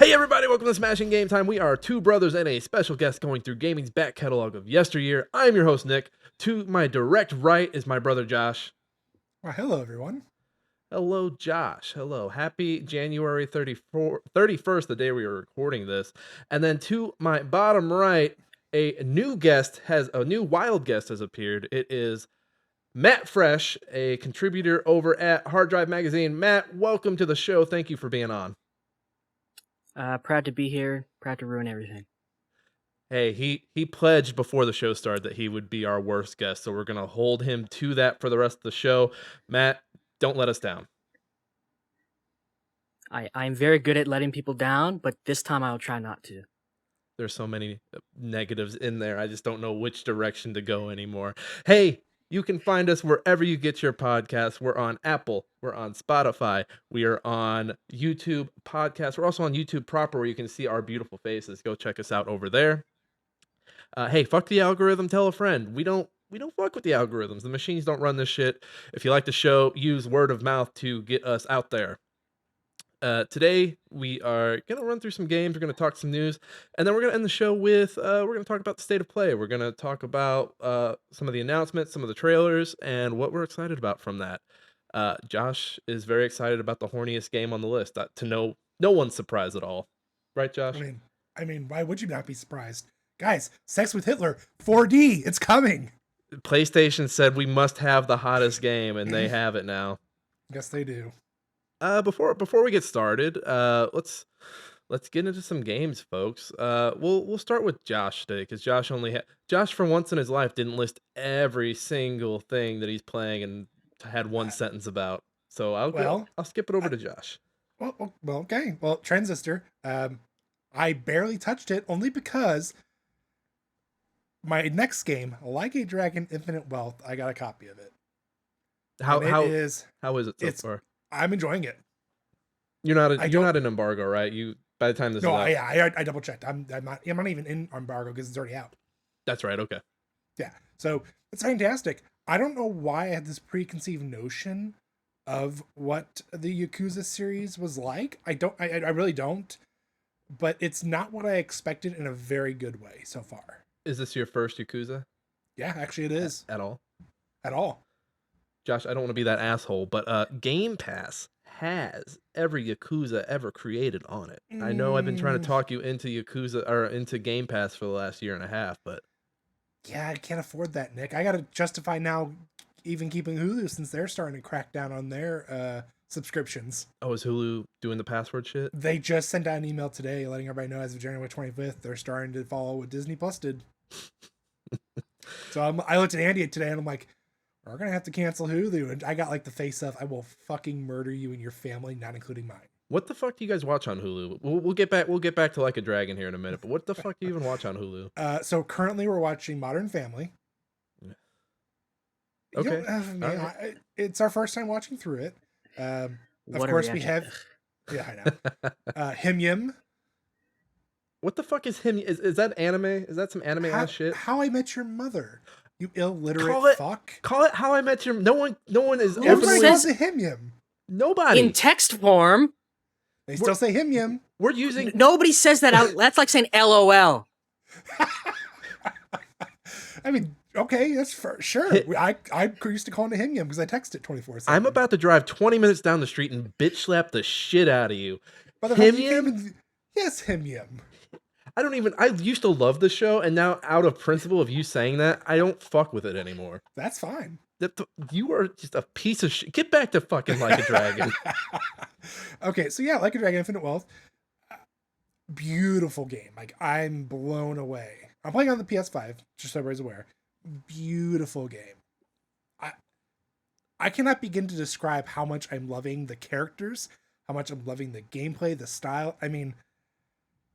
Hey everybody, welcome to Smashing Game Time. We are two brothers and a special guest going through gaming's back catalog of yesteryear. I am your host, Nick. To my direct right is my brother, Josh. Well, hello, everyone. Hello, Josh. Hello. Happy January 31st, the day we are recording this. And then to my bottom right, a new wild guest has appeared. It is Matt Fresh, a contributor over at Hard Drive Magazine. Matt, welcome to the show. Thank you for being on. Proud to be here. Proud to ruin everything. Hey, he pledged before the show started that he would be our worst guest, so we're going to hold him to that for the rest of the show. Matt, don't let us down. I'm very good at letting people down, but this time I'll try not to. There's so many negatives in there. I just don't know which direction to go anymore. Hey, you can find us wherever you get your podcasts. We're on Apple. We're on Spotify. We are on YouTube podcasts. We're also on YouTube proper where you can see our beautiful faces. Go check us out over there. Hey, fuck the algorithm. Tell a friend. We don't fuck with the algorithms. The machines don't run this shit. If you like the show, use word of mouth to get us out there. Today we are gonna run through some games. We're gonna talk some news, and then we're gonna end the show with we're gonna talk about the state of play. We're gonna talk about some of the announcements, some of the trailers, and what we're excited about from that. Josh is very excited about the horniest game on the list. To no one's surprise at all, right, Josh? I mean, why would you not be surprised, guys? Sex with Hitler 4D, it's coming. PlayStation said we must have the hottest game, and they have it now. Yes, they do. Before we get started, let's get into some games, folks. We'll start with Josh today because Josh for once in his life didn't list every single thing that he's playing and had one sentence about. So I'll skip it over to Josh. Well, okay. Well, Transistor. I barely touched it only because my next game, Like a Dragon: Infinite Wealth, I got a copy of it. How is it so far? I'm enjoying it. You're not in embargo, right? You by the time this is out. I double checked. I'm not even in embargo because it's already out. That's right. Okay. Yeah. So it's fantastic. I don't know why I had this preconceived notion of what the Yakuza series was like. I really don't. But it's not what I expected in a very good way so far. Is this your first Yakuza? Yeah, actually it is. At all? At all. Josh, I don't want to be that asshole, but Game Pass has every Yakuza ever created on it. I know I've been trying to talk you into Yakuza or into Game Pass for the last year and a half, but yeah, I can't afford that, Nick. I got to justify now even keeping Hulu since they're starting to crack down on their subscriptions. Oh, is Hulu doing the password shit? They just sent out an email today letting everybody know as of January 25th they're starting to follow what Disney Plus did. So I looked at Andy today and I'm like, we're going to have to cancel Hulu. And I got like the face of, I will fucking murder you and your family, not including mine. What the fuck do you guys watch on Hulu? We'll get back to Like a Dragon here in a minute, but what the fuck do you even watch on Hulu? So currently we're watching Modern Family. Okay. It's our first time watching through it. Of course we have, yeah, I know. Him Yim. What the fuck is Him? Is that anime? Is that some anime ass shit? How I Met Your Mother. You illiterate fuck. Call it How I Met Your. No one is. Everybody calls it Him Yim. Nobody in text form. They still say Him Yim. We're using. Nobody says that out. That's like saying LOL. I mean, okay, that's for sure. I used to call it Him Yim because I text it 24/7. I'm about to drive 20 minutes down the street and bitch slap the shit out of you. Him Yim. Yes, Him Yim. I used to love the show, and now out of principle of you saying that, I don't fuck with it anymore. That's fine. You are just a piece of shit. Get back to fucking Like a Dragon. Okay, so yeah, Like a Dragon: Infinite Wealth. Beautiful game. Like, I'm blown away. I'm playing on the PS5, just so everybody's aware. Beautiful game. I cannot begin to describe how much I'm loving the characters, how much I'm loving the gameplay, the style. I mean,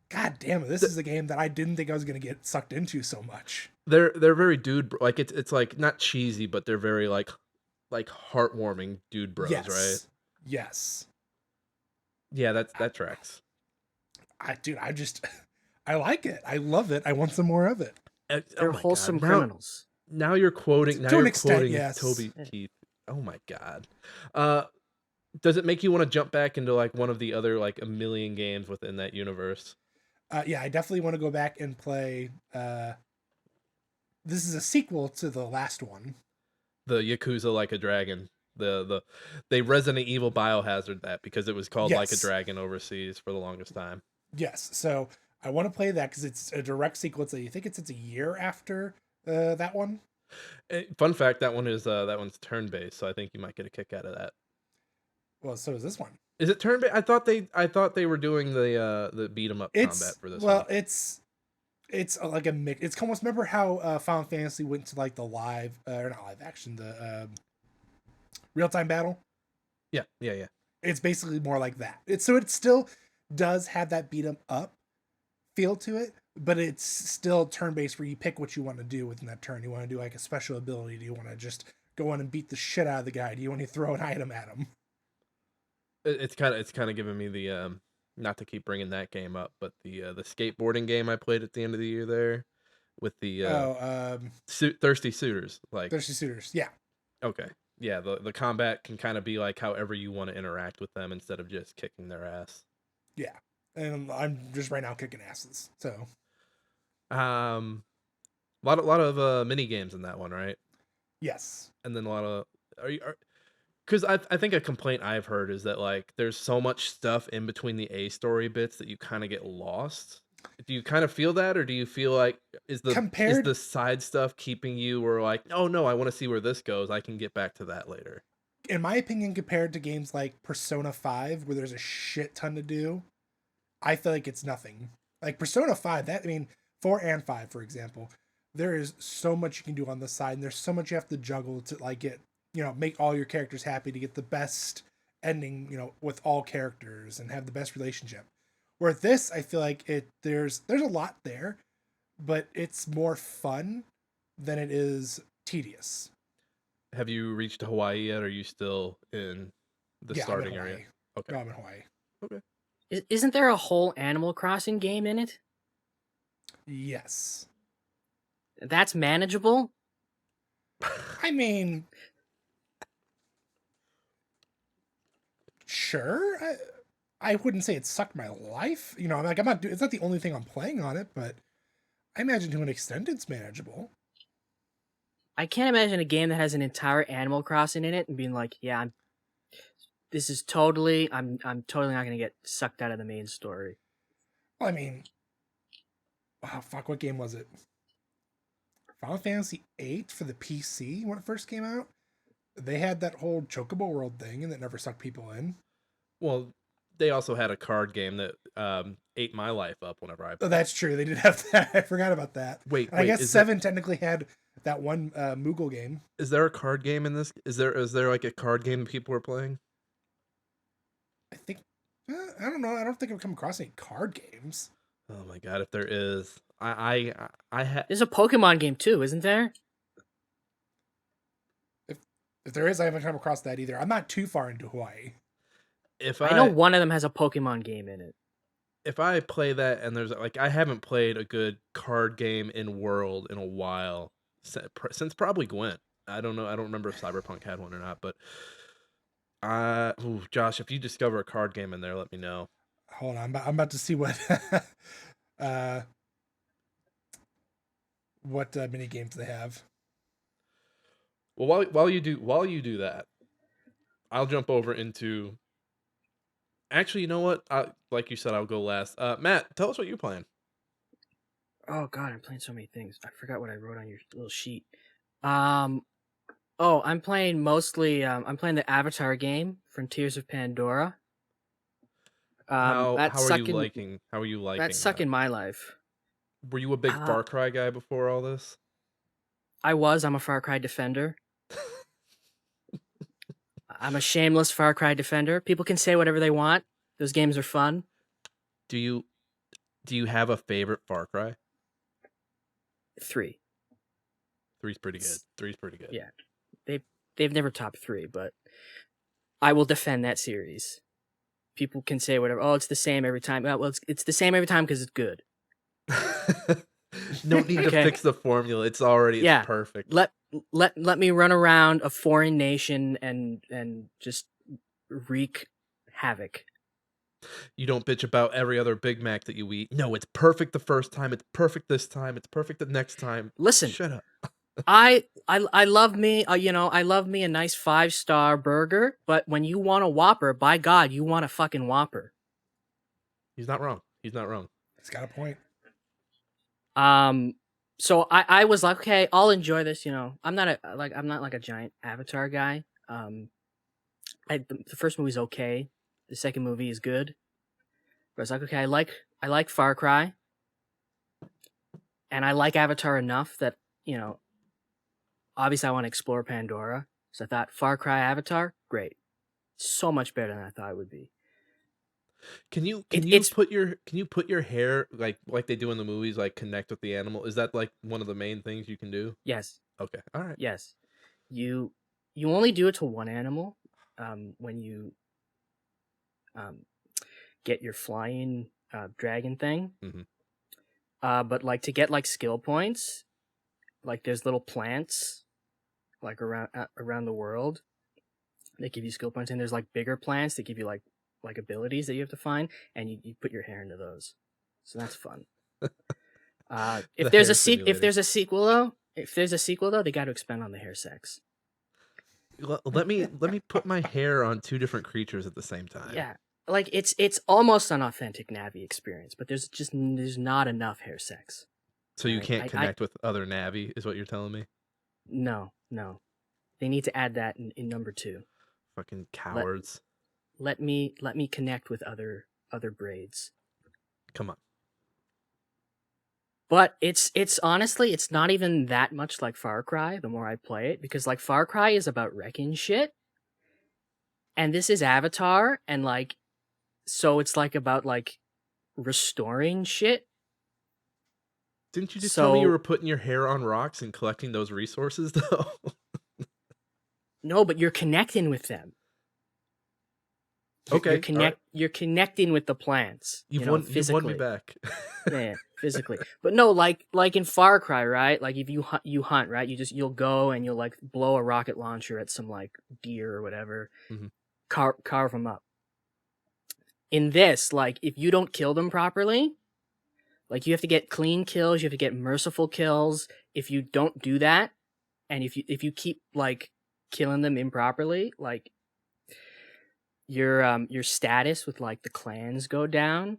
God damn it, this is a game that I didn't think I was going to get sucked into so much. They're very dude, like it's like not cheesy, but they're very like heartwarming dude bros, right? Yes. Yeah, that tracks. I like it. I love it. I want some more of it. They're wholesome criminals. Now you're quoting. To an extent, yes. Toby Keith. Oh my God. Does it make you want to jump back into like one of the other like a million games within that universe? Yeah, I definitely want to go back and play. This is a sequel to the last one. The Yakuza Like a Dragon. They Resident Evil Biohazard that because it was called Like a Yes, Dragon overseas for the longest time. yes. So I want to play that because it's a direct sequel. I think it's a year after that one. Fun fact, that one's turn based, so I think you might get a kick out of that. Well, so is this one. Is it turn based? I thought they were doing the beat 'em up combat for this one. It's like a mix. It's almost, remember how Final Fantasy went to like the live or not live action, the real time battle. Yeah. It's basically more like that. It still does have that beat 'em up feel to it, but it's still turn based where you pick what you want to do within that turn. You want to do like a special ability? Do you want to just go in and beat the shit out of the guy? Do you want to throw an item at him? It's kind of giving me the not to keep bringing that game up, but the skateboarding game I played at the end of the year there with the Thirsty Suitors. Like, Thirsty Suitors. Yeah, okay, yeah, the combat can kind of be like however you want to interact with them instead of just kicking their ass. yeah. And I'm just right now kicking asses. So, Lot of mini games in that one, right? yes. And then a lot of because I think a complaint I've heard is that like there's so much stuff in between the A story bits that you kind of get lost. Do you kind of feel that, or do you feel like is Compared, the side stuff keeping you, or like, oh no, I want to see where this goes. I can get back to that later. in my opinion, compared to games like Persona 5, where there's a shit ton to do, I feel like it's nothing. Like Persona 5, 4 and 5, for example, there is so much you can do on the side, and there's so much you have to juggle to like get, make all your characters happy to get the best ending, with all characters and have the best relationship. Where this, I feel like there's a lot there, but it's more fun than it is tedious. Have you reached Hawaii yet? Or are you still in the Yeah, I'm in starting area? Hawaii. Okay. No, I'm in Hawaii. Okay. Isn't there a whole Animal Crossing game in it? Yes. That's manageable. I mean, sure. I wouldn't say it sucked my life. I'm not. It's not the only thing I'm playing on it, but I imagine to an extent it's manageable. I can't imagine a game that has an entire Animal Crossing in it and being like, yeah, I'm totally not gonna get sucked out of the main story. Well, I mean, oh fuck, what game was it? Final Fantasy VIII for the PC when it first came out. They had that whole Chocobo World thing, and that never sucked people in. Well, they also had a card game that ate my life up whenever I. Oh, that's true. They did have that. I forgot about that. Wait, I guess is 7 technically had that one Moogle game. Is there a card game in this? Is there like a card game that people are playing? I think. I don't know. I don't think I've come across any card games. Oh my god! If there is, I There's a Pokemon game too, isn't there? If there is, I haven't come across that either. I'm not too far into Hawaii. If I know one of them has a Pokemon game in it. If I play that and there's like I haven't played a good card game in world in a while since probably Gwent. I don't know. I don't remember if Cyberpunk had one or not, but Josh, if you discover a card game in there, let me know. Hold on, I'm about to see what mini games they have. Well, while you do that, I'll jump over into. Actually, you know what? Like you said, I'll go last. Matt, tell us what you're playing. Oh god, I'm playing so many things. I forgot what I wrote on your little sheet. I'm playing mostly. I'm playing the Avatar game, Frontiers of Pandora. How are you liking? That's sucking my life. Were you a big Far Cry guy before all this? Oh, I'm a Far Cry defender. I'm a shameless Far Cry defender. People can say whatever they want. Those games are fun. Do you have a favorite Far Cry? 3. 3's pretty good. 3's pretty good. Yeah. They've never topped 3, but I will defend that series. People can say whatever. Oh, it's the same every time. Well, it's the same every time because it's good. No need to fix the formula. It's perfect. Let me run around a foreign nation and just wreak havoc. You don't bitch about every other Big Mac that you eat. No, it's perfect the first time. It's perfect this time. It's perfect the next time. Listen, Shut up. I love me, I love me a nice 5-star burger, but when you want a Whopper, by God, you want a fucking Whopper. He's not wrong. He's not wrong. He's got a point. So I was like, okay, I'll enjoy this. I'm not a giant Avatar guy. The first movie's okay. The second movie is good. But I was like, okay, I like Far Cry, and I like Avatar enough that obviously I want to explore Pandora. So I thought Far Cry Avatar, great, so much better than I thought it would be. Can you It's put your hair like they do in the movies, like connect with the animal? Is that like one of the main things you can do? yes, Okay. All right. yes. You only do it to one animal. When you get your flying dragon thing. Mhm. But like to get like skill points, like there's little plants like around the world that give you skill points, and there's like bigger plants that give you like abilities that you have to find, and you put your hair into those. So that's fun. If The there's hair if there's simulator. a sequel though, they got to expand on the hair sex. Let me put my hair on two different creatures at the same time. Yeah. Like it's almost an authentic Navi experience, but there's not enough hair sex. So you Right. can't connect with other Navi, is what you're telling me? No. They need to add that in number 2. Fucking cowards. Let me connect with other braids. Come on. But it's honestly, it's not even that much like Far Cry the more I play it, because like Far Cry is about wrecking shit, and this is Avatar, and like so it's like about like restoring shit. Didn't you just tell me you So were putting your hair on rocks and collecting those resources though? no, but you're connecting with them. Okay. All right. You're connecting with the plants. You've won me physically. back. Yeah, physically. But no, like in Far Cry, right? Like if you hunt, right? You'll go and you'll like blow a rocket launcher at some like deer or whatever, Mhm. carve them up. In this, like if you don't kill them properly, like you have to get clean kills, you have to get merciful kills. If you don't do that, and if you keep like killing them improperly, like your status with like the clans go down.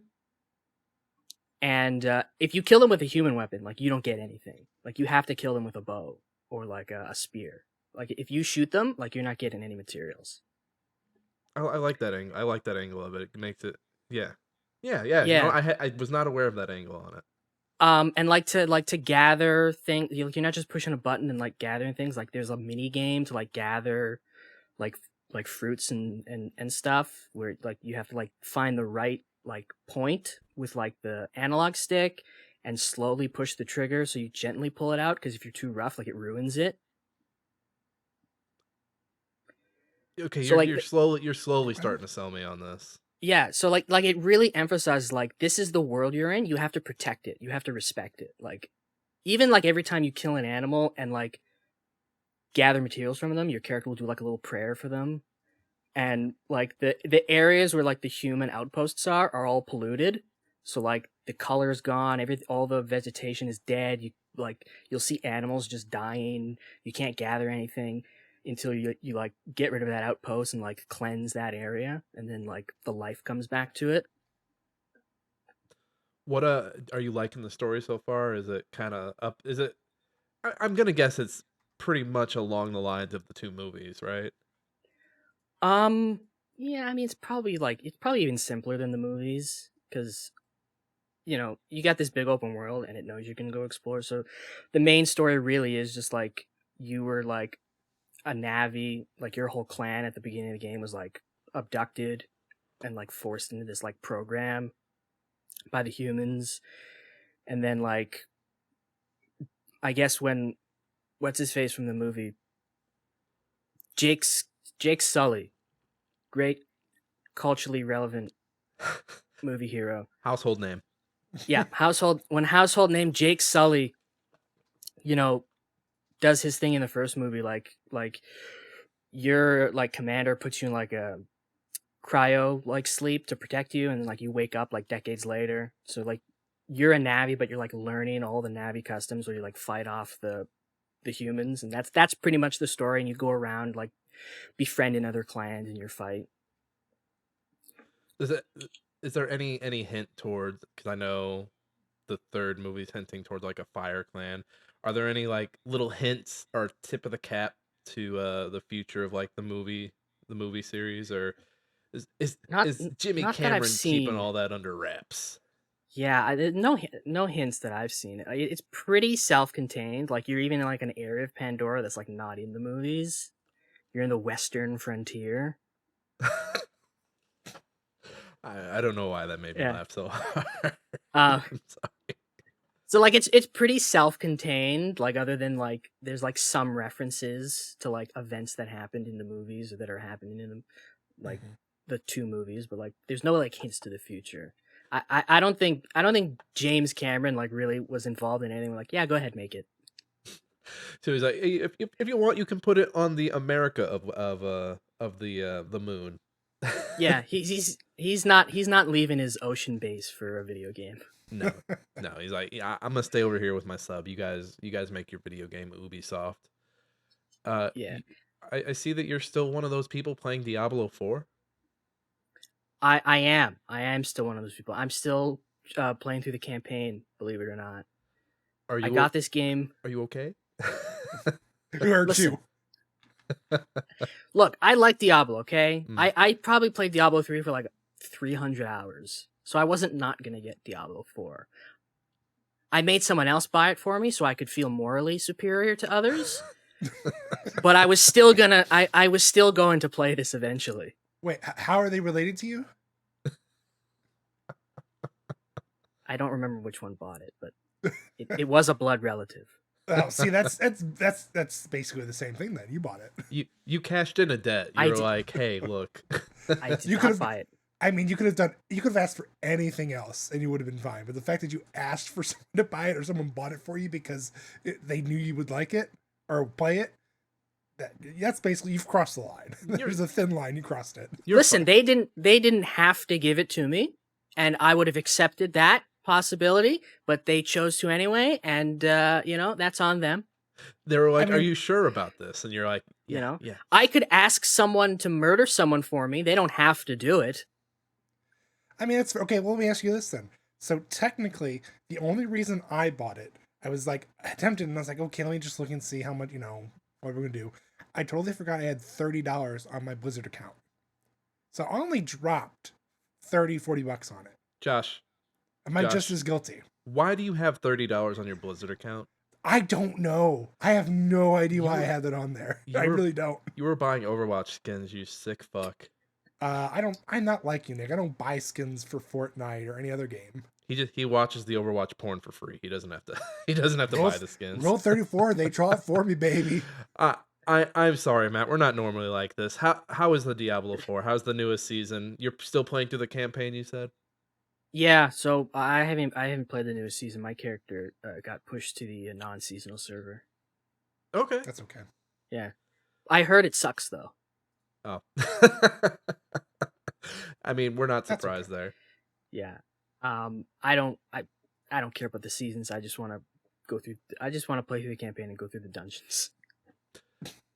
And if you kill them with a human weapon, like you don't get anything. Like you have to kill them with a bow or like a spear. Like if you shoot them, like you're not getting any materials. I like that angle. I like that angle of it. It makes it, yeah. You know, Yeah. I was not aware of that angle on it. And like to gather things, you're not just pushing a button and like gathering things. Like there's a mini game to like gather like fruits and stuff where like you have to like find the right like point with like the analog stick and slowly push the trigger so you gently pull it out, because if you're too rough, like it ruins it. Okay, So like you're slowly starting to sell me on this. yeah, so like it really emphasizes like this is the world you're in. You have to protect it. You have to respect it. Like even like every time you kill an animal and like gather materials from them, your character will do like a little prayer for them. And like the areas where like the human outposts are all polluted. So like the color's gone, all the vegetation is dead. You'll see animals just dying. You can't gather anything until you like get rid of that outpost and like cleanse that area, and then like the life comes back to it. What are you liking the story so far? Is it kind of up? Is it? I'm gonna guess it's pretty much along the lines of the two movies, right? Yeah, I mean it's probably even simpler than the movies, because you got this big open world and it knows you can go explore. So the main story really is just like you were like a Navi, like your whole clan at the beginning of the game was like abducted and like forced into this like program by the humans. And then like I guess when what's his face from the movie? Jake Sully. Great culturally relevant movie hero. Household name. Yeah, when household name Jake Sully, does his thing in the first movie, like your like commander puts you in like a cryo like sleep to protect you, and like you wake up like decades later. So like you're a Navi, but you're like learning all the Navi customs where you like fight off the humans, and that's pretty much the story. And you go around like befriending other clans in your fight. Is there any hint towards, because I know the third movie's hinting towards like a fire clan. Are there any like little hints or tip of the cap to the future of like the movie series, or Not is Jimmy not that I've Cameron keeping seen. all that under wraps? Yeah, no hints that I've seen. It's pretty self-contained. Like you're even in like an area of Pandora that's like not in the movies. You're in the Western frontier. I don't know why that made me Yeah. laugh so hard. Uh, I'm sorry. so like it's pretty self-contained. Like other than like there's like some references to like events that happened in the movies or that are happening in them, like the two movies. But like there's no like hints to the future. I don't think James Cameron like really was involved in anything. Like, yeah, go ahead, make it. So he's like, hey, if you want, you can put it on the America of the moon. Yeah, he's not leaving his ocean base for a video game. No, no. He's like, yeah, I'm gonna stay over here with my sub. You guys make your video game, Ubisoft. Yeah, I see that you're still one of those people playing Diablo 4. I am still one of those people. I'm still playing through the campaign. Believe it or not, Are I you got this game. Are you okay? Who hurt Listen. you? Look, I like Diablo. Okay, Mm. I probably played Diablo 3 for like 300 hours, so I wasn't not gonna get Diablo 4. I made someone else buy it for me so I could feel morally superior to others. But I was still gonna I was still going to play this eventually. Wait, how are they related to you? I don't remember which one bought it, but it was a blood relative. Oh, see, that's basically the same thing. Then you bought it. You cashed in a debt. I You're did. like, hey, look. I did You not could've- buy it. I mean, you could have asked for anything else, and you would have been fine. But the fact that you asked for someone to buy it or someone bought it for you because they knew you would like it or play it, that's basically you've crossed the line. There's a thin line. You crossed it. Listen, they didn't have to give it to me, and I would have accepted that possibility, but they chose to anyway, and that's on them. They were like, I mean- are you sure about this? And you're like, yeah, You know? yeah. I could ask someone to murder someone for me. They don't have to do it. I mean, it's okay. Well, let me ask you this then. So technically, the only reason I bought it, I was like tempted, and I was like, okay, let me just look and see how much, what we're gonna do. I totally forgot I had $30 on my Blizzard account, so I only dropped $30-$40 on it. Josh, Am I Josh. just as guilty? why do you have $30 on your Blizzard account? I don't know. I have no idea why I You- had that on there. you I were- really don't. You were buying Overwatch skins, you sick fuck. I'm not like you, Nick. I don't buy skins for Fortnite or any other game. He watches the Overwatch porn for free. He doesn't have to he doesn't have to buy the skins. Roll 34. They draw it for me, baby. I'm sorry, Matt. We're not normally like this. How is the Diablo 4? How's the newest season? You're still playing through the campaign, you said? Yeah, so I haven't played the newest season. My character got pushed to the non-seasonal server. Okay. That's okay. Yeah, I heard it sucks though. Oh. I mean, we're not That's surprised there. Yeah, I don't care about the seasons. I just want to go through. I just want to play through the campaign and go through the dungeons.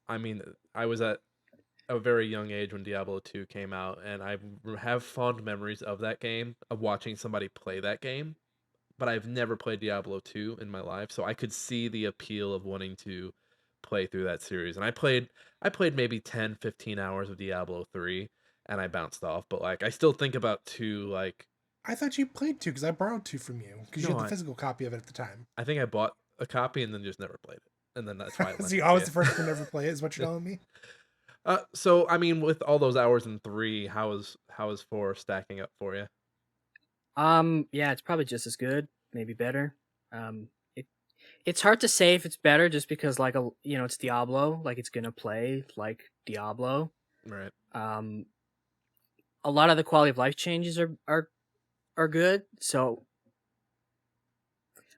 I mean, I was at a very young age when Diablo 2 came out, and I have fond memories of that game, of watching somebody play that game, but I've never played Diablo 2 in my life, so I could see the appeal of wanting to play through that series. And I played maybe 10, 15 hours of Diablo 3, and I bounced off, but like I still think about 2, like I thought you played 2 because I borrowed 2 from you because you No, had the physical copy of it at the time. I think I bought a copy and then just never played it. And then that's why I went So you to always it. the first one to ever play it, is what you're telling me? So I mean, with all those hours in 3, how is 4 stacking up for you? Yeah, it's probably just as good, maybe better. It's hard to say if it's better just because like it's Diablo, like it's gonna play like Diablo. Right. A lot of the quality of life changes are good, so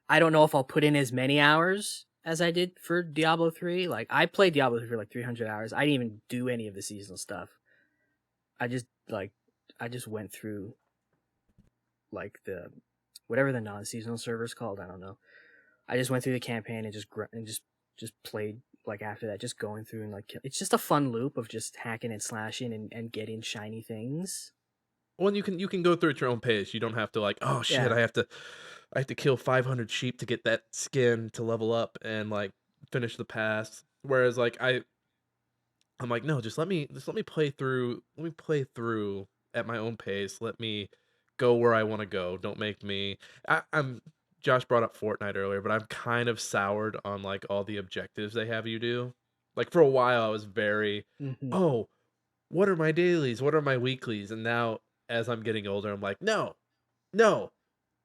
I don't know if I'll put in as many hours as I did for Diablo 3. Like I played Diablo 3 for like 300 hours. I didn't even do any of the seasonal stuff. I just like I just went through like the whatever the non-seasonal server's called. I don't know. I just went through the campaign and just played like after that, just going through and like it's just a fun loop of just hacking and slashing and getting shiny things. Well, and you can go through at your own pace. You don't have to like, oh shit, Yeah. I have to kill 500 sheep to get that skin to level up and like finish the pass. Whereas like I'm like, no, just let me play through. Let me play through at my own pace. Let me go where I want to go. Don't make me. I'm. Josh brought up Fortnite earlier, but I'm kind of soured on like all the objectives they have you do. Like for a while, I was very, Hmm. oh, what are my dailies? What are my weeklies? And now, as I'm getting older, I'm like, no, no,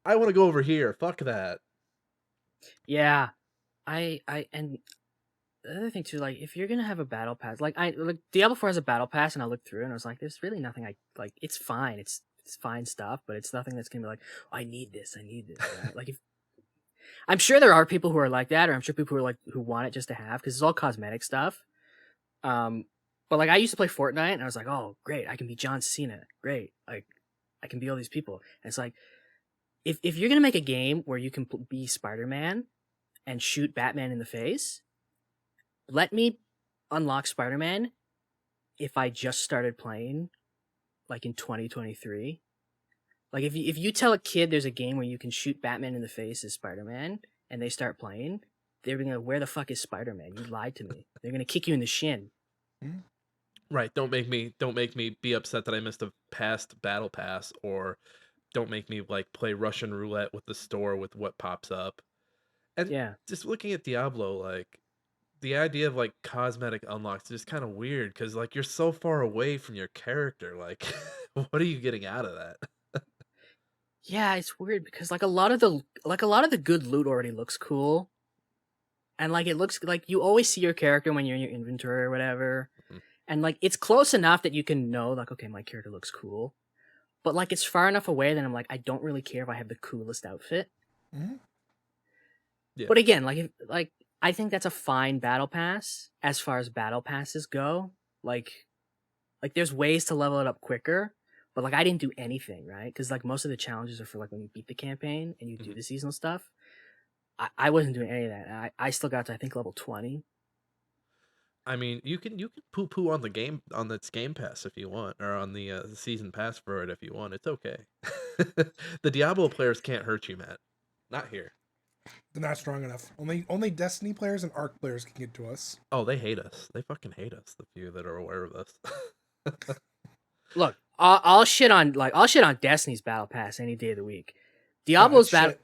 I want to go over here. Fuck that. Yeah. And the other thing too, like if you're gonna have a battle pass, like Diablo 4 has a battle pass, and I looked through and I was like, there's really nothing I like. It's fine. It's fine stuff, but it's nothing that's gonna be like, oh, I need this. I need this. Right? Like if I'm sure there are people who are like that, or I'm sure people who are like who want it just to have because it's all cosmetic stuff. Um, but like I used to play Fortnite, and I was like, oh, great, I can be John Cena. Great, like I can be all these people. And it's like if you're gonna make a game where you can be Spider-Man and shoot Batman in the face, let me unlock Spider-Man if I just started playing like in 2023. Like if you tell a kid there's a game where you can shoot Batman in the face as Spider-Man and they start playing, they're gonna, where the fuck is Spider-Man? You lied to me. They're gonna kick you in the shin. Right. Don't make me be upset that I missed a past battle pass, or don't make me like play Russian roulette with the store with what pops up. And Yeah. just looking at Diablo, like the idea of like cosmetic unlocks is just kind of weird because like you're so far away from your character. Like, what are you getting out of that? Yeah, it's weird because like a lot of the good loot already looks cool. And like it looks like you always see your character when you're in your inventory or whatever. Mhm. And like it's close enough that you can know like, okay, my character looks cool. But like it's far enough away that I'm like, I don't really care if I have the coolest outfit. Mm-hmm. Yeah. But again, like I think that's a fine battle pass as far as battle passes go. Like there's ways to level it up quicker, but like I didn't do anything, right? Because like most of the challenges are for like when you beat the campaign and you do Mhm. the seasonal stuff. I wasn't doing any of that. I still got to I think level 20. I mean, you can poo poo on the game on its Game Pass if you want, or on the season pass for it if you want. It's okay. The Diablo players can't hurt you, Matt. Not here. They're not strong enough. Only Destiny players and Arc players can get to us. Oh, they hate us. They fucking hate us. The few that are aware of this. Look, I'll shit on Destiny's battle pass any day of the week. Oh, that's Diablo's battle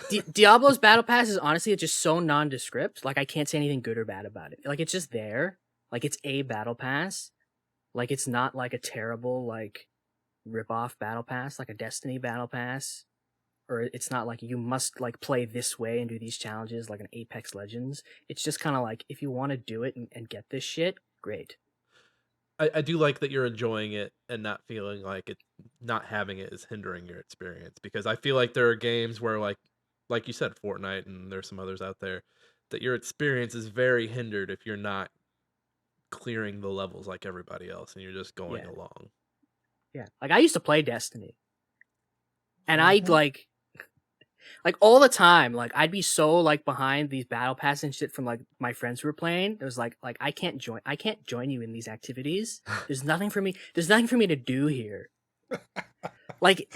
shit. Diablo's battle pass is honestly just so nondescript. Like I can't say anything good or bad about it. Like it's just there. Like it's a battle pass. Like it's not like a terrible like rip off battle pass, like a Destiny battle pass. Or it's not like you must like play this way and do these challenges like an Apex Legends. It's just kind of like if you want to do it and get this shit, great. I do like that you're enjoying it and not feeling like it, not having it is hindering your experience, because I feel like there are games where like you said, Fortnite, and there's some others out there, that your experience is very hindered if you're not clearing the levels like everybody else and you're just going Yeah, along. yeah. Like I used to play Destiny, and I'd Mhm. like all the time, like I'd be so like behind these battle pass and shit from like my friends who were playing. It was like I can't join you in these activities. There's nothing for me to do here. Like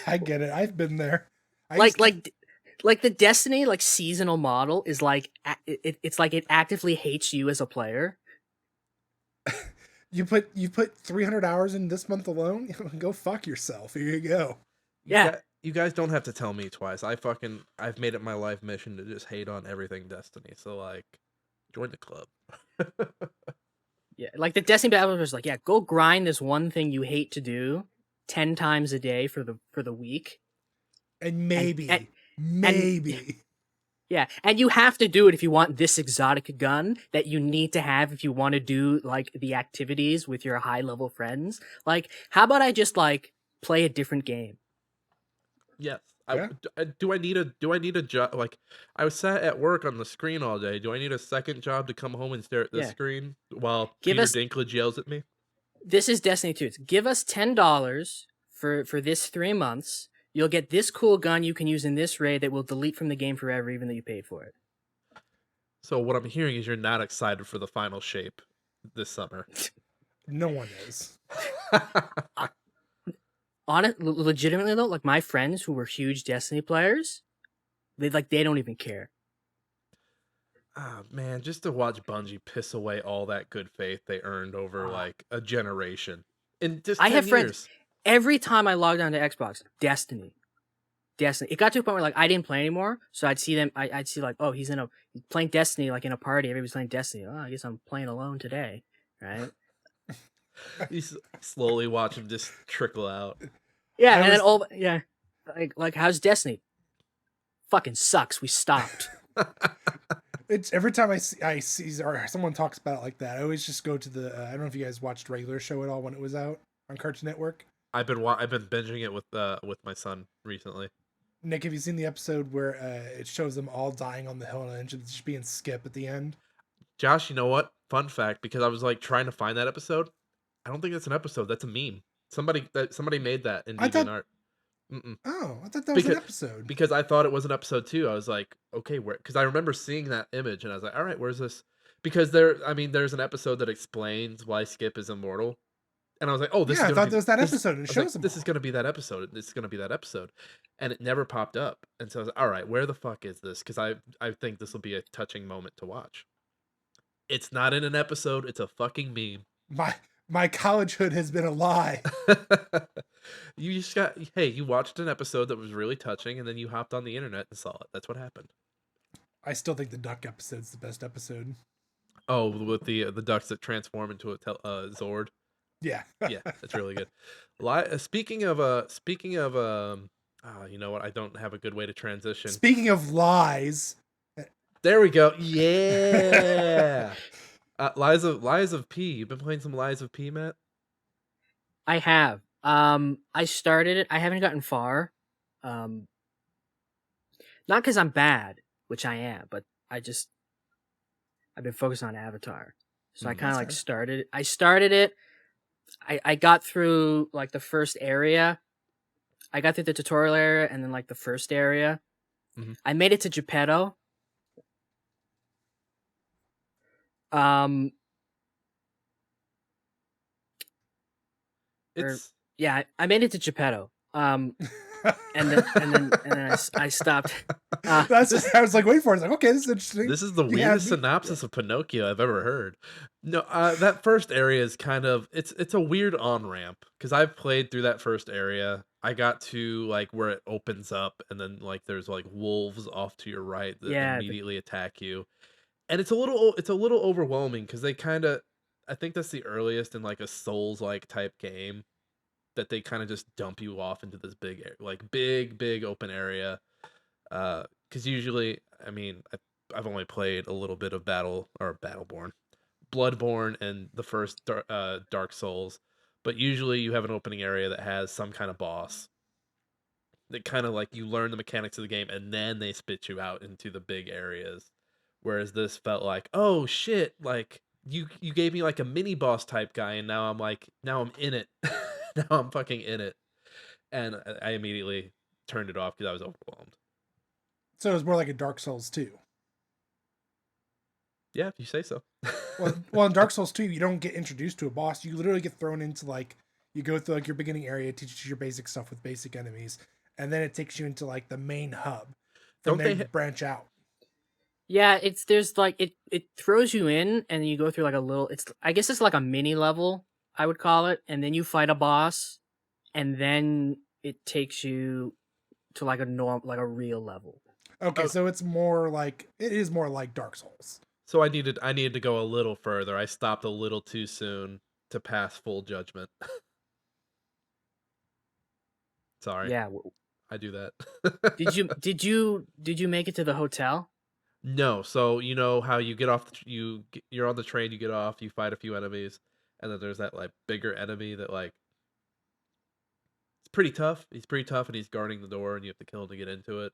I get it. I've been there. I like used to, like like the Destiny like seasonal model is like it's like it actively hates you as a player. you put 300 hours in this month alone. Go fuck yourself. Here you go. Yeah, You guys don't have to tell me twice. I've made it my life mission to just hate on everything Destiny. So like, join the club. yeah. Like the Destiny battle was like, yeah, go grind this one thing you hate to do 10 times a day for the week, And and and maybe. yeah, and you have to do it if you want this exotic gun that you need to have if you want to do like the activities with your high level friends. Like, how about I just like play a different game? Yes. Yeah. Do I need a job? Like, I was sat at work on the screen all day. Do I need a second job to come home and stare at this Yeah, screen while give Peter us Dinklage yells at me? This is Destiny 2. It's give us $10 for this 3 months. You'll get this cool gun you can use in this raid that will delete from the game forever, even though you paid for it. So what I'm hearing is you're not excited for the final shape this summer. No one is. Legitimately though, like my friends who were huge Destiny players, they don't even care. Ah, man, just to watch Bungie piss away all that good faith they earned over like a generation in just 10 I have friends years. every time I logged on to Xbox, Destiny. It got to a point where like I didn't play anymore, so I'd see them. I'd see like, oh, he's playing Destiny like in a party. Everybody's playing Destiny. Oh, I guess I'm playing alone today, right? You slowly watch him just trickle out. Yeah, and then all like how's Destiny? Fucking sucks. We stopped. It's every time I see or someone talks about it like that, I always just go to the. I don't know if you guys watched Regular Show at all when it was out on Cartoon Network. I've been binging it with my son recently. Nick, have you seen the episode where it shows them all dying on the hill and just being Skip at the end? Josh, you know what? Fun fact, because I was like trying to find that episode. I don't think that's an episode. That's a meme. Somebody made that in DeviantArt. Oh, I thought that was an episode. Because I thought it was an episode too. I was like, okay, where? Because I remember seeing that image and I was like, all right, where's this? Because there's an episode that explains why Skip is immortal. And I was like, oh, this is I thought there was that episode. And it shows them. This is going to be that episode. This is going to be that episode. And it never popped up. And so I was like, all right, where the fuck is this? Because I think this will be a touching moment to watch. It's not in an episode. It's a fucking meme. My collegehood has been a lie. You watched an episode that was really touching, and then you hopped on the internet and saw it. That's what happened. I still think the duck episode's the best episode. Oh, with the ducks that transform into a Zord. Yeah, yeah, that's really good. Speaking of you know what? I don't have a good way to transition. Speaking of lies, there we go. Yeah. Lies of P. You've been playing some Lies of P, Matt? I have. I started it. I haven't gotten far. Not because I'm bad, which I am, but I've been focused on Avatar. So I kind of like started. I started it. I got through like the first area. I got through the tutorial area and then like the first area. Mm-hmm. I made it to Geppetto. I made it to Geppetto. And then I stopped. That's just, I was like, wait for it. I was like, okay, this is interesting. This is the weirdest synopsis of Pinocchio I've ever heard. No, that first area is kind of it's a weird on ramp because I've played through that first area. I got to like where it opens up and then like there's like wolves off to your right that immediately attack you, and it's a little overwhelming because they kind of, I think that's the earliest in like a Souls like type game that they kind of just dump you off into this big open area. Because usually, I mean, I've only played a little bit of Bloodborne, and the first Dark Souls, but usually you have an opening area that has some kind of boss. That kind of like you learn the mechanics of the game, and then they spit you out into the big areas. Whereas this felt like, oh shit, like you gave me like a mini boss type guy, and now I'm in it. Now I'm fucking in it, and I immediately turned it off because I was overwhelmed. So it was more like a Dark Souls 2. Yeah, if you say so. well, in Dark Souls 2, you don't get introduced to a boss. You literally get thrown into like, you go through like your beginning area, teaches you your basic stuff with basic enemies, and then it takes you into like the main hub. From there you branch out. Yeah, there's like it throws you in, and you go through like a little. I guess it's like a mini level, I would call it, and then you fight a boss, and then it takes you to like a real level. Okay, so it is more like Dark Souls. So I needed to go a little further. I stopped a little too soon to pass full judgment. Sorry. Yeah, I do that. Did you make it to the hotel? No. So you know how you get off, you're on the train, you get off, you fight a few enemies, and then there's that like bigger enemy that like it's pretty tough. He's pretty tough, and he's guarding the door, and you have to kill him to get into it.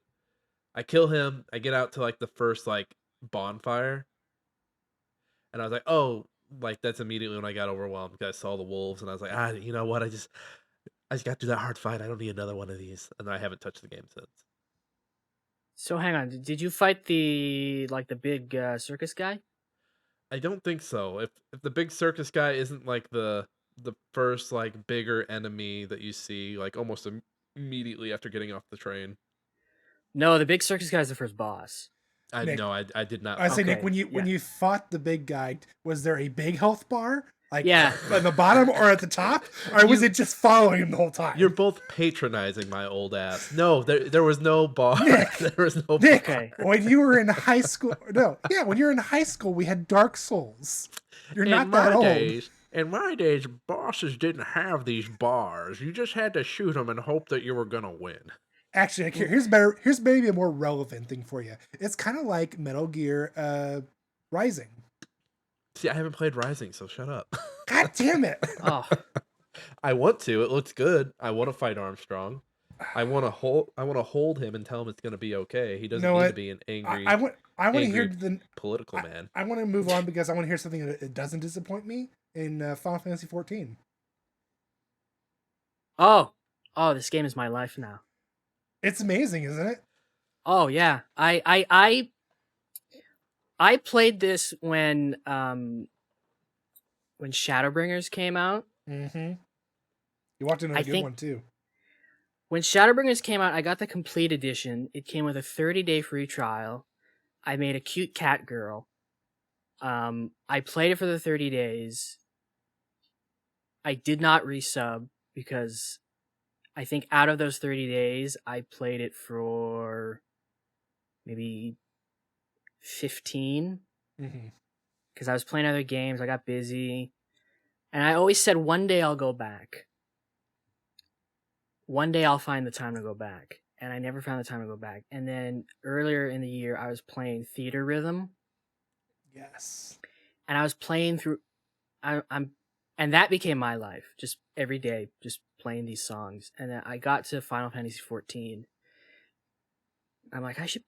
I kill him. I get out to like the first like bonfire, and I was like, oh, like that's immediately when I got overwhelmed because I saw the wolves and I was like, you know what? I just got to do that hard fight. I don't need another one of these, and I haven't touched the game since. So hang on, did you fight the big circus guy? I don't think so. If the big circus guy isn't like the first like bigger enemy that you see like almost immediately after getting off the train. No, the big circus guy is the first boss. I Nick, no, I did not. I say, Nick, Okay, when you fought the big guy, was there a big health bar like Yeah. at the bottom or at the top, or was it just following him the whole time? You're both patronizing my old ass. No, there was no bar. Nick, There was no Nick, Okay. when you were in high school, when you were in high school, we had Dark Souls. You're not that old. In my days, bosses didn't have these bars. You just had to shoot them and hope that you were gonna win. Actually, Nick, here's better. Here's maybe a more relevant thing for you. It's kind of like Metal Gear Rising. See, I haven't played Rising, so shut up. God damn it! Oh, I want to. It looks good. I want to fight Armstrong. I want to hold him and tell him it's gonna be okay. He doesn't know need to what? be an angry I want to hear angry the. political man. I want to move on because I want to hear something that it doesn't disappoint me in Final Fantasy XIV. oh, this game is my life now. It's amazing, isn't it? Oh yeah, I played this when Shadowbringers came out. Mm-hmm. You walked into a good one too. When Shadowbringers came out, I got the complete edition. It came with a 30-day free trial. I made a cute cat girl. I played it for the 30 days. I did not resub because I think out of those 30 days, I played it for maybe 15. Mm-hmm. Because I was playing other games. I got busy. And I always said one day I'll go back. One day I'll find the time to go back. And I never found the time to go back. And then earlier in the year, I was playing Theater Rhythm. Yes. And I was playing through... And that became my life. Just every day, just playing these songs. And then I got to Final Fantasy XIV. I'm like, I should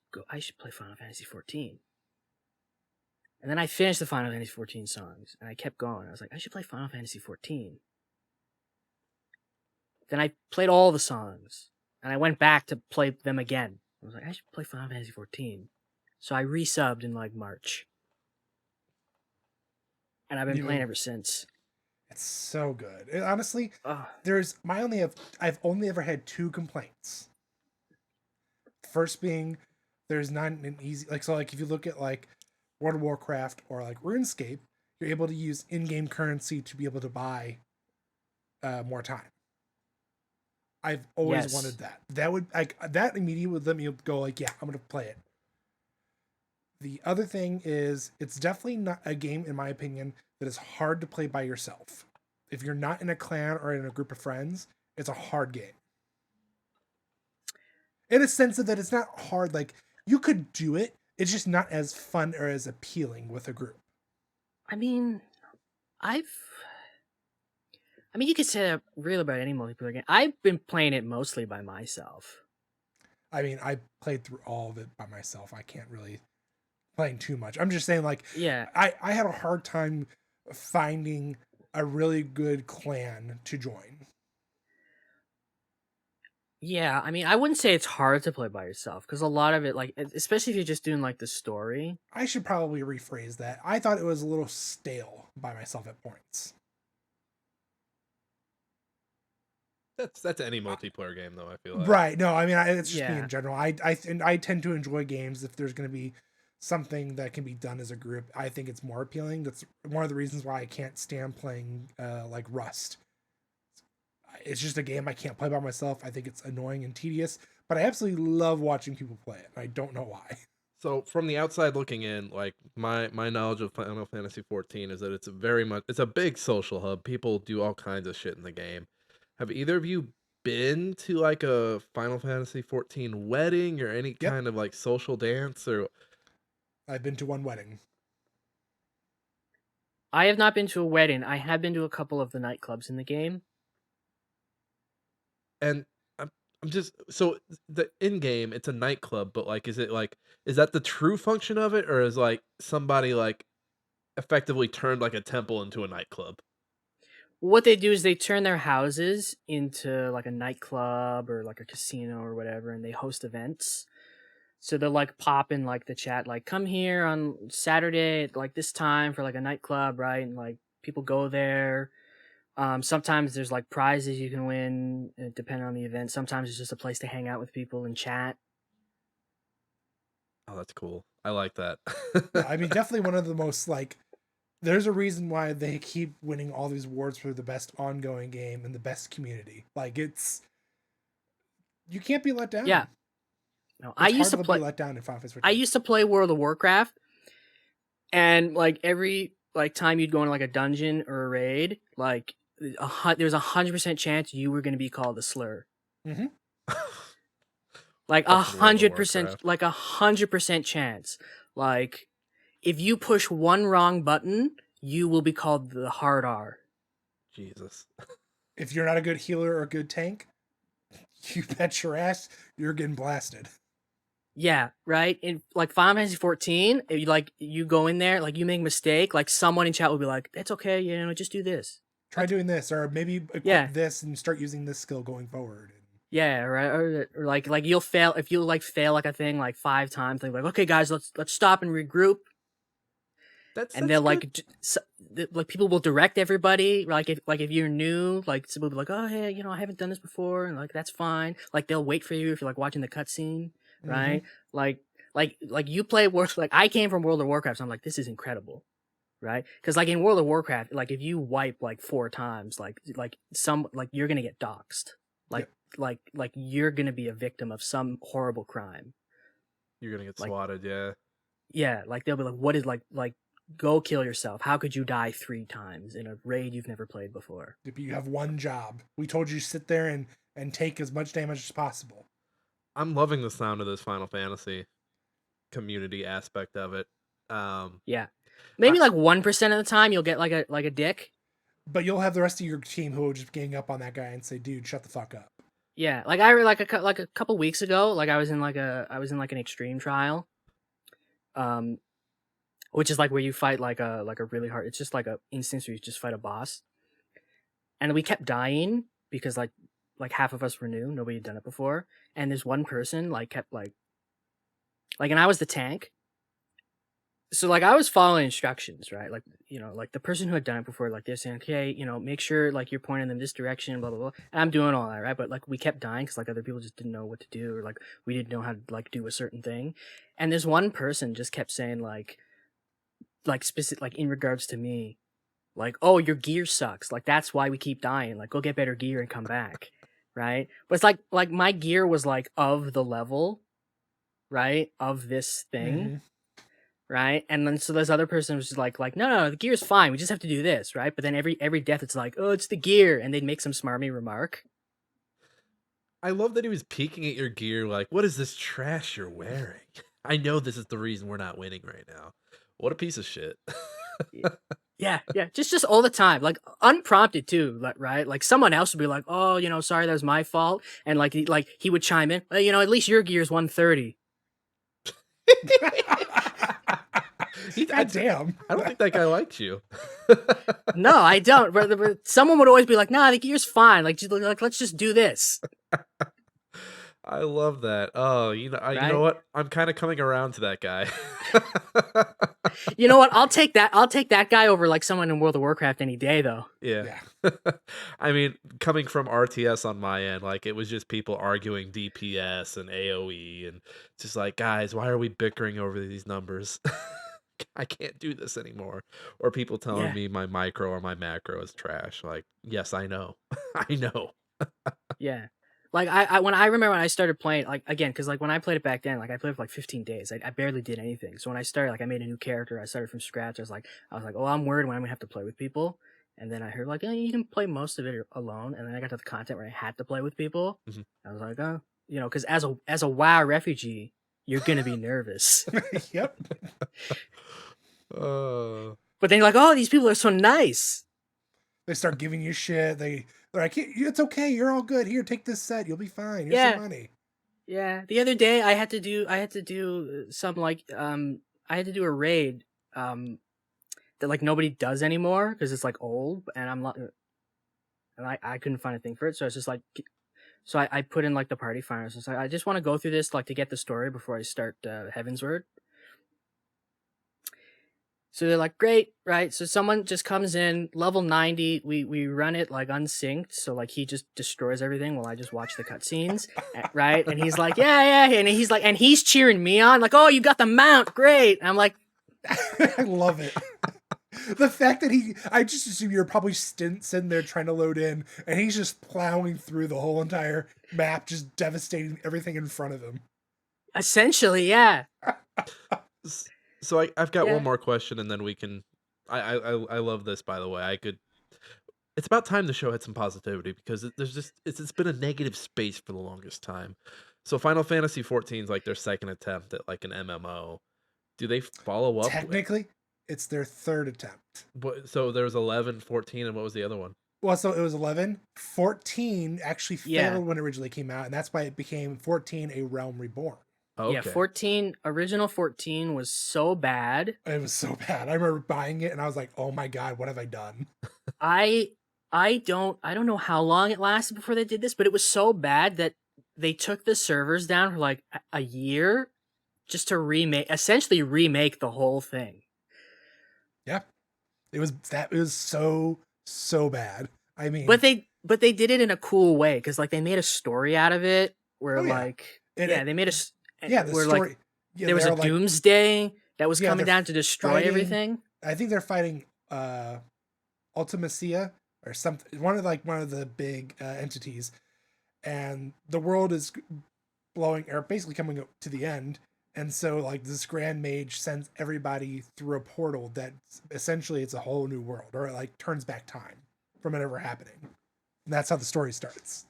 play Final Fantasy XIV. And then I finished the Final Fantasy XIV songs, and I kept going. I was like, I should play Final Fantasy XIV. Then I played all the songs, and I went back to play them again. I was like, I should play Final Fantasy XIV. So I resubbed in like March. And I've been playing ever since. It's so good. Honestly, Ugh. I've only ever had 2 complaints. First being, there's not an easy like if you look at like World of Warcraft or like RuneScape, you're able to use in-game currency to be able to buy more time. I've always wanted that. That would that immediately would let me go like, yeah, I'm gonna play it. The other thing is, it's definitely not a game, in my opinion, that is hard to play by yourself. If you're not in a clan or in a group of friends, it's a hard game. In a sense that it's not hard, like, you could do it, it's just not as fun or as appealing with a group. I mean, you could say that really about any multiplayer game. I've been playing it mostly by myself. I mean, I played through all of it by myself. I can't really playing too much. I'm just saying, like, Yeah. I had a hard time finding a really good clan to join. Yeah, I mean, I wouldn't say it's hard to play by yourself, because a lot of it, like, especially if you're just doing, like, the story. I should probably rephrase that. I thought it was a little stale by myself at points. That's any multiplayer game, though. I feel like. Right. No, I mean, it's just me Yeah. in general. I tend to enjoy games if there's going to be something that can be done as a group. I think it's more appealing. That's one of the reasons why I can't stand playing like Rust. It's just a game I can't play by myself. I think it's annoying and tedious, but I absolutely love watching people play it. I don't know why. So from the outside looking in, like my knowledge of Final Fantasy XIV is that it's a big social hub. People do all kinds of shit in the game. Have either of you been to like a Final Fantasy XIV wedding or any Yep. kind of like social dance or? I've been to one wedding. I have not been to a wedding. I have been to a couple of the nightclubs in the game. And I'm just so the in game it's a nightclub, but like is that the true function of it, or is like somebody like effectively turned like a temple into a nightclub. What they do is they turn their houses into like a nightclub or like a casino or whatever, and they host events. So they'll like pop in like the chat, like come here on Saturday at like this time for like a nightclub, right? And like people go there. Sometimes there's like prizes you can win, depending on the event. Sometimes it's just a place to hang out with people and chat. Oh, that's cool. I like that. Yeah, I mean, definitely one of the most like. There's a reason why they keep winning all these awards for the best ongoing game and the best community. Like it's, you can't be let down. Yeah. No, It's hard to be let down in Final Fantasy 14. I used to play World of Warcraft, and like every like time you'd go into like a dungeon or a raid, like there's 100% chance you were going to be called a slur. Mm-hmm. Like Fucking World of 100%, Warcraft. like 100% chance. Like if you push one wrong button, you will be called the hard R. Jesus. If you're not a good healer or a good tank, you bet your ass you're getting blasted. Yeah, right. In like Final Fantasy 14, you go in there, like you make a mistake, like someone in chat will be like, "It's okay, you know, just do this." Try doing this, or maybe equip this and start using this skill going forward. Yeah, right. Or like you'll fail if you like fail like a thing like 5 times. They're like, "Okay, guys, let's stop and regroup." And they'll like like people will direct everybody. Like if you're new, like someone will be like, "Oh, hey, you know, I haven't done this before," and like that's fine. Like they'll wait for you if you're like watching the cutscene, right? Mm-hmm. Like you play like I came from World of Warcraft, so I'm like, this is incredible, right? Because like in World of Warcraft, like if you wipe like 4 times, like you're gonna get doxxed, like you're gonna be a victim of some horrible crime. You're gonna get swatted, yeah. Yeah, like they'll be like, what is like go kill yourself. How could you die 3 times in a raid you've never played before? You have one job. We told you to sit there and take as much damage as possible. I'm loving the sound of this Final Fantasy community aspect of it. Yeah. Maybe like 1% of the time you'll get like a dick. But you'll have the rest of your team who will just gang up on that guy and say, "Dude, shut the fuck up." Yeah, like I like a couple weeks ago, like I was in like an extreme trial. Which is like where you fight like a really hard. It's just like a instance where you just fight a boss, and we kept dying because like half of us were new, nobody had done it before, and this one person like kept like, and I was the tank, so like I was following instructions, right? Like, you know, like the person who had done it before, like they're saying, okay, you know, make sure like you're pointing them this direction, blah blah blah, and I'm doing all that, right? But like we kept dying because like other people just didn't know what to do, or like we didn't know how to like do a certain thing, and this one person just kept saying like specific, like in regards to me, like, oh, your gear sucks, like that's why we keep dying, like go get better gear and come back, right? But it's like my gear was like of the level, right, of this thing. Mm-hmm. Right, and then so this other person was just like no, the gear's fine, we just have to do this, right? But then every death it's like, oh, it's the gear, and they'd make some smarmy remark. I love that he was peeking at your gear like, what is this trash you're wearing? I know this is the reason we're not winning right now. What a piece of shit. Yeah, just all the time, like unprompted too, like, right? Like someone else would be like, oh, you know, sorry, that was my fault, and like he would chime in, well, you know, at least your gear's 130. God damn. I don't think that guy likes you. No, I don't. But someone would always be like, "Nah, the gear's fine. Like let's just do this." I love that. Oh, you know, you know what? I'm kind of coming around to that guy. You know what? I'll take that guy over like someone in World of Warcraft any day, though. Yeah. I mean, coming from RTS on my end, like it was just people arguing DPS and AoE, and just like, guys, why are we bickering over these numbers? I can't do this anymore. Or people telling me my micro or my macro is trash. Like, yes, I know. I know. Yeah. Like I remember when I started playing, like again, because like when I played it back then, like I played for like 15 days. I barely did anything. So when I started, like I made a new character. I started from scratch. I was like, oh, I'm worried when I'm gonna have to play with people. And then I heard like, you can play most of it alone. And then I got to the content where I had to play with people. Mm-hmm. I was like, oh, you know, because as a WoW refugee, you're gonna be nervous. Yep. But then you're like, oh, these people are so nice. They start giving you shit. They're like, it's okay, you're all good. Here, take this set. You'll be fine. Here's some money. Yeah. The other day I had to do some like I had to do a raid. that like nobody does anymore because it's like old, and I'm not, and I couldn't find a thing for it, so it's just like, so I put in like the party finals. It's like I just want to go through this like to get the story before I start Heaven's Word. So they're like, great, right? So someone just comes in, level 90. We run it like unsynced, so like he just destroys everything while I just watch the cutscenes, right? And he's like, yeah, and he's like, and he's cheering me on, like, oh, you got the mount, great. And I'm like, I love it. The fact that I just assume you're probably sitting there trying to load in, and he's just plowing through the whole entire map, just devastating everything in front of him. essentially, yeah. So I've got Yeah. one more question, and then we can. I love this, by the way. I could. It's about time the show had some positivity because there's just it's been a negative space for the longest time. So Final Fantasy XIV is like their second attempt at like an MMO. Do they follow up? Technically, it's their third attempt. So there was 11, 14, and what was the other one? Well, so it was 11. 14 actually failed Yeah. when it originally came out, and that's why it became 14 A Realm Reborn. Okay. Yeah, 14, original 14 was so bad. It was so bad. I remember buying it, and I was like, oh my god, what have I done? I don't know how long it lasted before they did this, but it was so bad that they took the servers down for like a year just to essentially remake the whole thing. Yeah. It was so bad. I mean, But they did it in a cool way because like they made a story out of it where Oh, yeah. like It- they made yeah, the where story. like yeah, there was a they're, like, doomsday that was Yeah, coming they're down to destroy fighting- everything. I think they're fighting Ultimacia or something. One of the big entities, and the world is blowing or basically coming up to the end. And so, like, this Grand Mage sends everybody through a portal that essentially it's a whole new world, or it like turns back time from it ever happening. And that's how the story starts.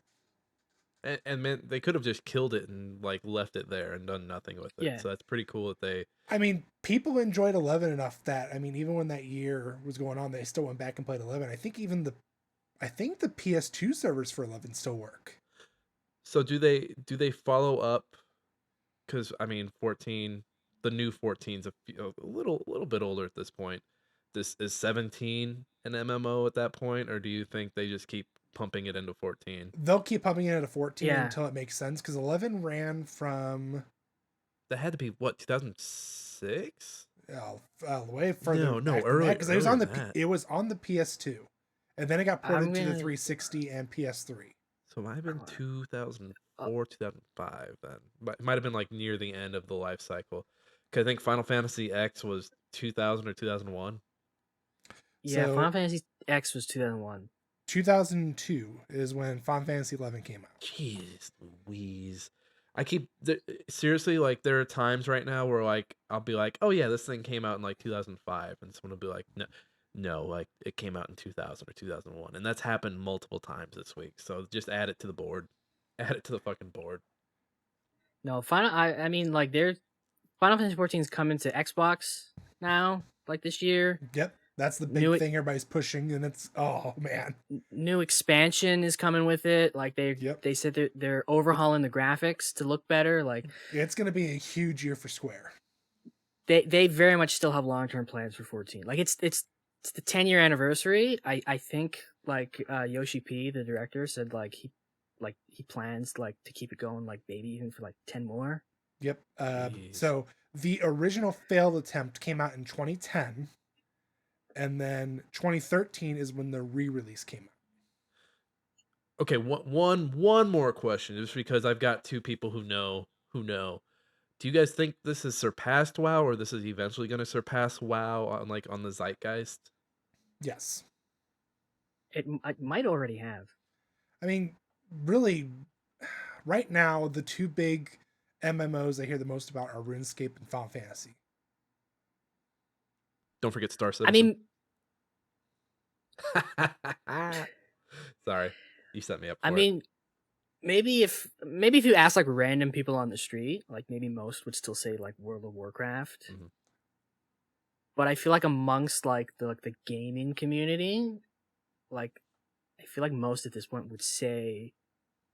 And man, they could have just killed it and like left it there and done nothing with it. Yeah. So that's pretty cool that they. I mean, people enjoyed 11 enough that, I mean, even when that year was going on, they still went back and played 11. I think the PS2 servers for 11 still work. So do they follow up? Because I mean, 14, the new 14's a little bit older at this point. This is 17 an MMO at that point, or do you think they just keep pumping it into 14? They'll keep pumping it into 14 Yeah. until it makes sense, because 11 ran from That had to be what, 2006? way further. No, earlier. Because it was on the than that. it was on the PS2, and then it got ported I'm to the gonna- 360 and PS3. So it might have been Oh. 2004, 2005 then. But it might have been like near the end of the life cycle. Because I think Final Fantasy X was 2000 or 2001. Yeah, So- Final Fantasy X was 2001. 2002 is when Final Fantasy 11 came out. Jeez Louise. Seriously, like there are times right now where like I'll be like, oh yeah, this thing came out in like 2005, and someone will be like, no, like it came out in 2000 or 2001, and that's happened multiple times this week. So just add it to the board, add it to the fucking board. No, I mean like Final Fantasy 14 is coming to Xbox now, like this year. Yep, that's the big Knew it- thing everybody's pushing, and it's oh man. New expansion is coming with it. Like Yep. they said they're overhauling the graphics to look better. Like It's going to be a huge year for Square. they very much still have long-term plans for 14. Like it's the 10-year anniversary. I think like Yoshi P, the director, said like he plans like to keep it going like maybe even for like 10 more. Yep. Jeez. So the original failed attempt came out in 2010, and then 2013 is when the re-release came out. Okay, one more question, just because I've got two people who know. Do you guys think this has surpassed WoW, or this is eventually going to surpass WoW on the zeitgeist? Yes. It might already have. I mean, really, right now the two big MMOs I hear the most about are RuneScape and Final Fantasy. Don't forget Star I Citizen. mean, Sorry, you set me up. For I it. mean, maybe if you ask like random people on the street, like maybe most would still say like World of Warcraft. Mhm. But I feel like amongst like the gaming community, like I feel like most at this point would say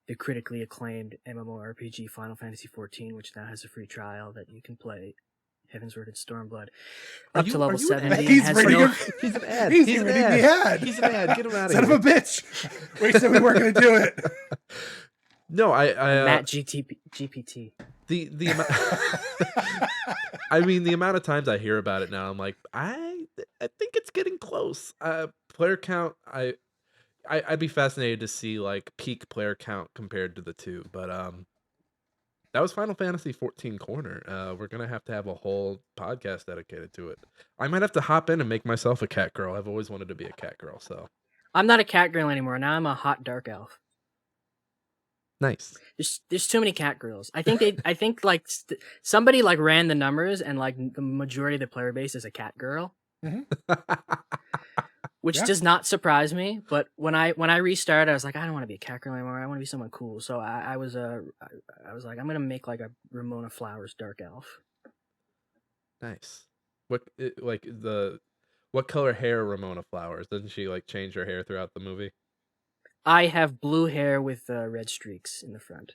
the critically acclaimed MMORPG Final Fantasy XIV, which now has a free trial that you can play Heaven's Word and Stormblood. Are Up to you level an ad? 70. He's has reading no... a- He's an ad. He's He's an reading ad. the ad. He's an ad. Get him out of Son here. of a bitch. We said we weren't going to do it. No, Matt GPT. the amount. I mean, the amount of times I hear about it now, I'm like, I think it's getting close. Player count, I'd be fascinated to see like peak player count compared to the two, but that was Final Fantasy 14 Corner. We're gonna have to have a whole podcast dedicated to it. I might have to hop in and make myself a cat girl. I've always wanted to be a cat girl, so I'm not a cat girl anymore. Now I'm a hot dark elf. nice. There's too many cat girls. I think like somebody like ran the numbers and like the majority of the player base is a cat girl, which Yeah. does not surprise me. But when I restarted, I was like, I don't want to be a cat girl anymore. I want to be someone cool. So I was like, I'm gonna make like a Ramona Flowers dark elf. Nice. What color hair Ramona Flowers? Doesn't she like change her hair throughout the movie? I have blue hair with red streaks in the front.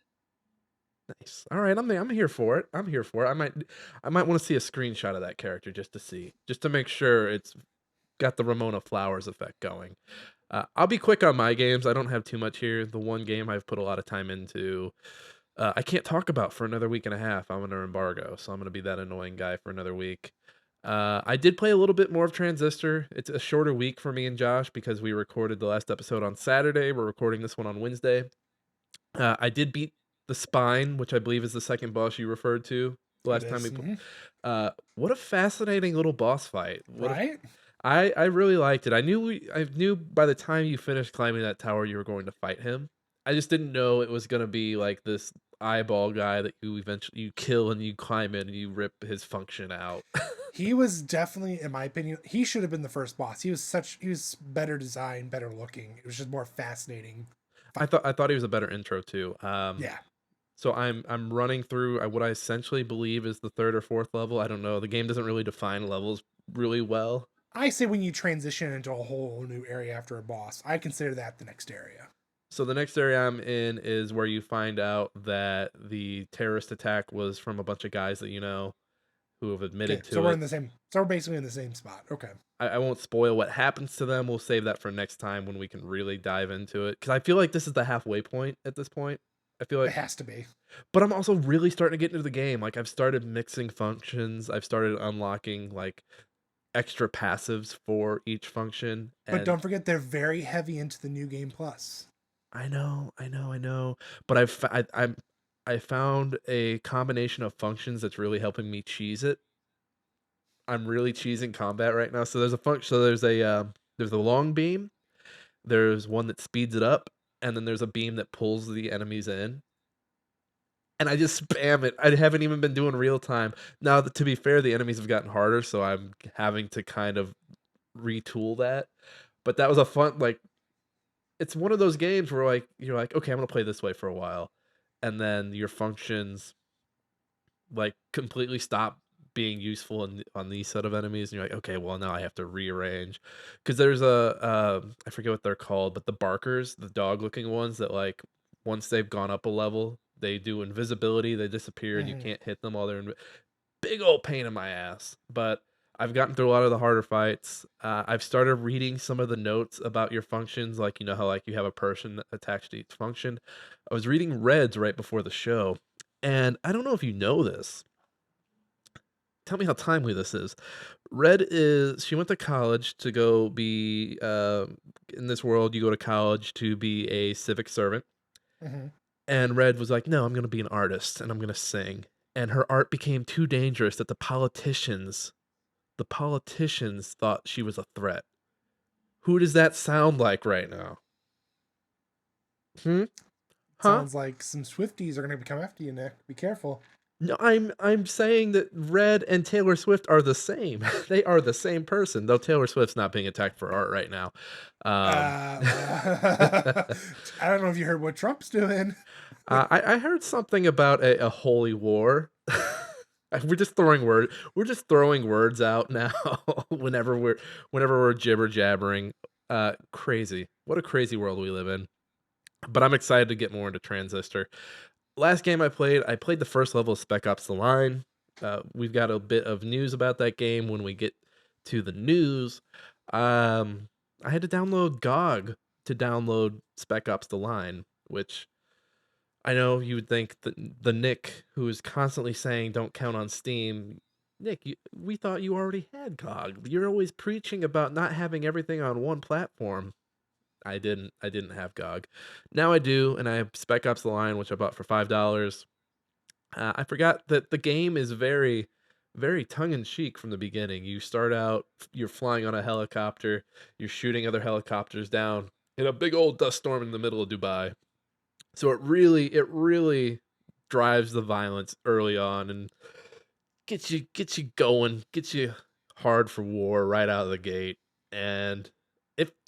Nice. All right, I'm here for it. I'm here for it. I might want to see a screenshot of that character just to make sure it's got the Ramona Flowers effect going. I'll be quick on my games. I don't have too much here. The one game I've put a lot of time into, I can't talk about for another week and a half. I'm under embargo, so I'm gonna be that annoying guy for another week. I did play a little bit more of Transistor. It's a shorter week for me and Josh because we recorded the last episode on Saturday. We're recording this one on Wednesday. I did beat the Spine, which I believe is the second boss you referred to the last time we played. What a fascinating little boss fight. Right? I really liked it. I knew by the time you finished climbing that tower you were going to fight him. I just didn't know it was gonna be like this eyeball guy that you kill and you climb in and you rip his function out. He was definitely, in my opinion, he should have been the first boss. He was better designed, better looking. It was just more fascinating. I thought he was a better intro too. Yeah. So I'm running through what I essentially believe is the third or fourth level. I don't know. The game doesn't really define levels really well. I say when you transition into a whole new area after a boss, I consider that the next area. So the next area I'm in is where you find out that the terrorist attack was from a bunch of guys that you know who have admitted to so it. we're basically in the same spot. Okay. I won't spoil what happens to them. We'll save that for next time when we can really dive into it. Because I feel like this is the halfway point at this point. I feel like It has to be. But I'm also really starting to get into the game. Like I've started mixing functions. I've started unlocking like extra passives for each function. But don't forget, they're very heavy into the new game plus. I know. But I found a combination of functions that's really helping me cheese it. I'm really cheesing combat right now. So there's a function. So there's a long beam. There's one that speeds it up, and then there's a beam that pulls the enemies in. And I just spam it. I haven't even been doing real time. Now, to be fair, the enemies have gotten harder, so I'm having to kind of retool that. But that was a fun, like, it's one of those games where like you're like, okay, I'm gonna play this way for a while, and then your functions like completely stop being useful on these set of enemies, and you're like, okay, well now I have to rearrange because there's I forget what they're called, but the barkers, the dog looking ones that like once they've gone up a level, they do invisibility, they disappear, and you can't hit them while they're big old pain in my ass. But I've gotten through a lot of the harder fights. I've started reading some of the notes about your functions, like you know how like you have a person attached to each function. I was reading Red's right before the show, and I don't know if you know this. Tell me how timely this is. She went to college to go be in this world. You go to college to be a civic servant, and Red was like, "No, I'm going to be an artist and I'm going to sing." And her art became too dangerous that the politicians thought she was a threat. Who does that sound like right now? Huh? Sounds like some Swifties are going to come after you, Nick. Be careful. No, I'm saying that Red and Taylor Swift are the same. They are the same person, though Taylor Swift's not being attacked for art right now. I don't know if you heard what Trump's doing. I heard something about a holy war. We're just throwing words out now whenever we're jibber jabbering. Crazy. What a crazy world we live in. But I'm excited to get more into Transistor. Last game I played the first level of Spec Ops: The Line. We've got a bit of news about that game when we get to the news. I had to download GOG to download Spec Ops: The Line, which I know you would think that the Nick who is constantly saying don't count on Steam. Nick, we thought you already had GOG. You're always preaching about not having everything on one platform. I didn't. I didn't have GOG. Now I do, and I have Spec Ops: The Line, which I bought for $5. I forgot that the game is very, very tongue in cheek from the beginning. You start out, you're flying on a helicopter, you're shooting other helicopters down in a big old dust storm in the middle of Dubai. So it really drives the violence early on and gets you going, gets you hard for war right out of the gate, and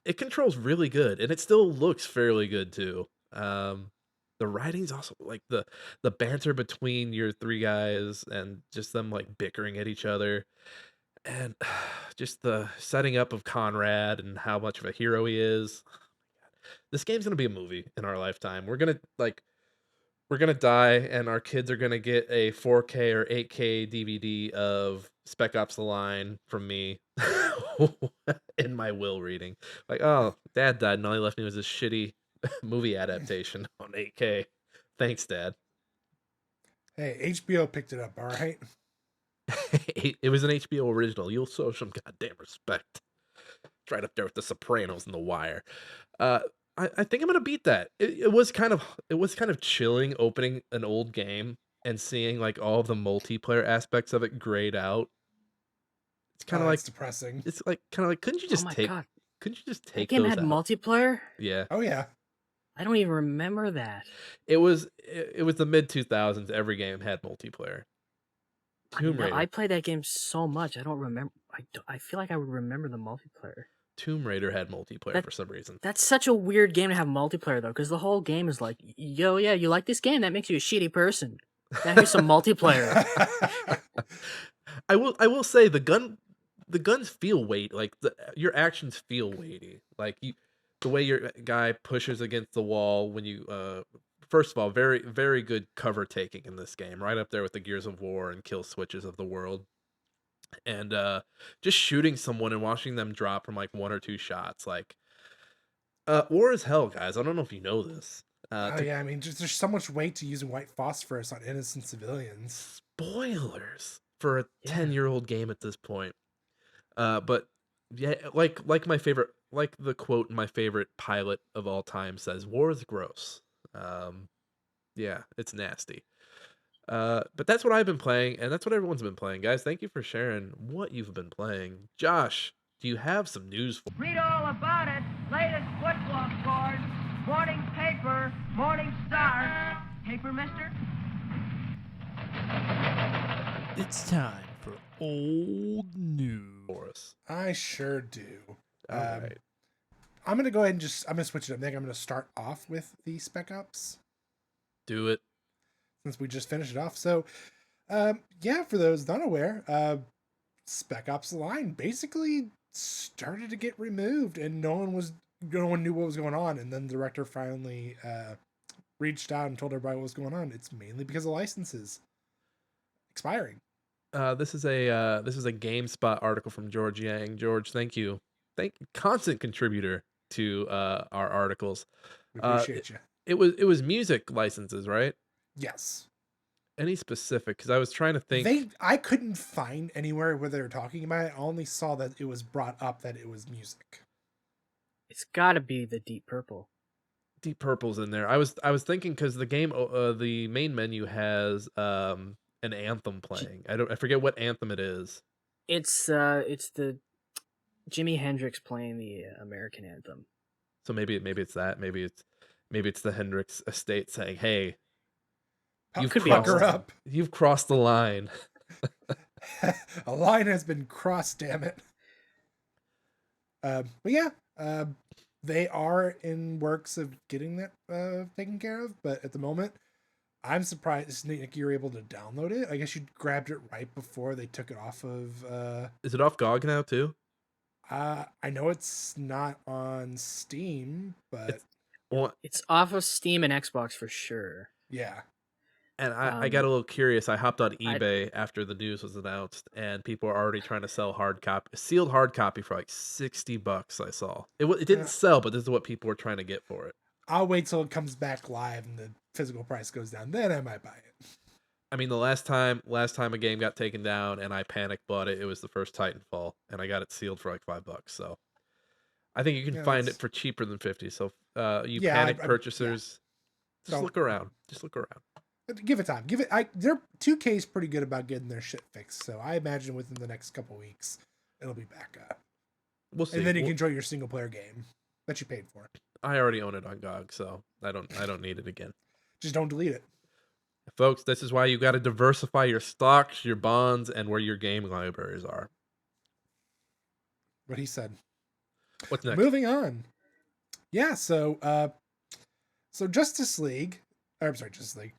it controls really good, and it still looks fairly good too. The writing's also like the banter between your three guys and just them like bickering at each other, and just the setting up of Conrad and how much of a hero he is. This game's gonna be a movie in our lifetime. We're gonna die, and our kids are gonna get a 4K or 8K DVD of Spec Ops: The Line from me in my will reading. Like, oh, Dad died, and all he left me was this shitty movie adaptation on 8K. Thanks, Dad. Hey, HBO picked it up, all right? It was an HBO original. You'll show some goddamn respect. It's right up there with The Sopranos and The Wire. Uh, I think I'm gonna beat that. It was kind of chilling opening an old game and seeing like all of the multiplayer aspects of it grayed out. It's kind Oh, of like that's depressing. it's like kind of like Oh my god, couldn't you just that take game those had out? multiplayer. Yeah. Oh yeah. I don't even remember that. It was the mid 2000s. Every game had multiplayer. I Tomb know I Raider. played that game so much. I don't remember. I feel like I would remember the multiplayer. Tomb Raider had multiplayer That for some reason. that's such a weird game to have multiplayer though, because the whole game is like, yo, yeah, you like this game? That makes you a shitty person. Now here's some multiplayer. I will say the guns feel weight like your actions feel weighty. Like the way your guy pushes against the wall when you first of all, very very good cover taking in this game, right up there with the Gears of War and kill switches of the world. And just shooting someone and watching them drop from like one or two shots like war is hell, guys. I don't know if you know this. Oh To yeah, I mean, just there's so much weight to using white phosphorus on innocent civilians. spoilers for a Yeah. 10-year-old game at this point. But yeah, like my favorite, like the quote in my favorite pilot of all time says, "War is gross." Um, yeah, it's nasty. But that's what I've been playing, and that's what everyone's been playing, guys. Thank you for sharing what you've been playing. Josh, do you have some news for? Read all about it. Latest football scores. Morning paper. Morning star. Paper, mister? It's time for old news. For us? I sure do. All right. I'm gonna go ahead and I'm gonna switch it up. I think I'm gonna start off with the Spec Ops Do it. since we just finished it off. So, yeah, for those not aware, Spec Ops: The Line basically started to get removed, and no one knew what was going on. And then the director finally reached out and told everybody what was going on. It's mainly because of licenses expiring. This is a GameSpot article from George Yang. George, thank you. Constant contributor to our articles. We Uh, appreciate you. it was music licenses, right? Yes. Any specific? Because I was trying to think. I couldn't find anywhere where they were talking about it. I only saw that it was brought up that it was music. It's got to be the Deep Purple. Deep Purple's in there. I was thinking because the game, the main menu has an anthem playing. I forget what anthem it is. It's the Jimi Hendrix playing the American anthem. So maybe it's that. Maybe it's the Hendrix estate saying, "Hey, Could be Pucker awesome. up. you've crossed the line." A line has been crossed, damn it. But yeah, they are in works of getting that taken care of. But at the moment, I'm surprised, Nick, you were able to download it. I guess you grabbed it right before they took it off of. Is it off GOG now too? I know it's not on Steam, but Well, It's off of Steam and Xbox for sure. yeah. And I got a little curious. I hopped on I eBay after the news was announced, and people are already trying to sell sealed hard copy for like $60. I saw it didn't Uh, sell, but this is what people were trying to get for it. I'll wait till it comes back live and the physical price goes down. Then I might buy it. I mean, the last time a game got taken down and I panic bought it, it was the first Titanfall, and I got it sealed for like $5. So I think you can Yeah, find it that's for cheaper than 50. So you yeah. panic Yeah. purchasers, just Don't look around. Just look around. give it time. Give it. They're 2K is pretty good about getting their shit fixed. So I imagine within the next couple weeks it'll be back up, We'll see. and then you can enjoy your single player game that you paid for. I already own it on GOG, so I don't need it again. Just don't delete it. Folks, this is why you got to diversify your stocks, your bonds, and where your game libraries are. What he said. What's next? Moving on. Yeah. So Justice League. I'm sorry, Justice League.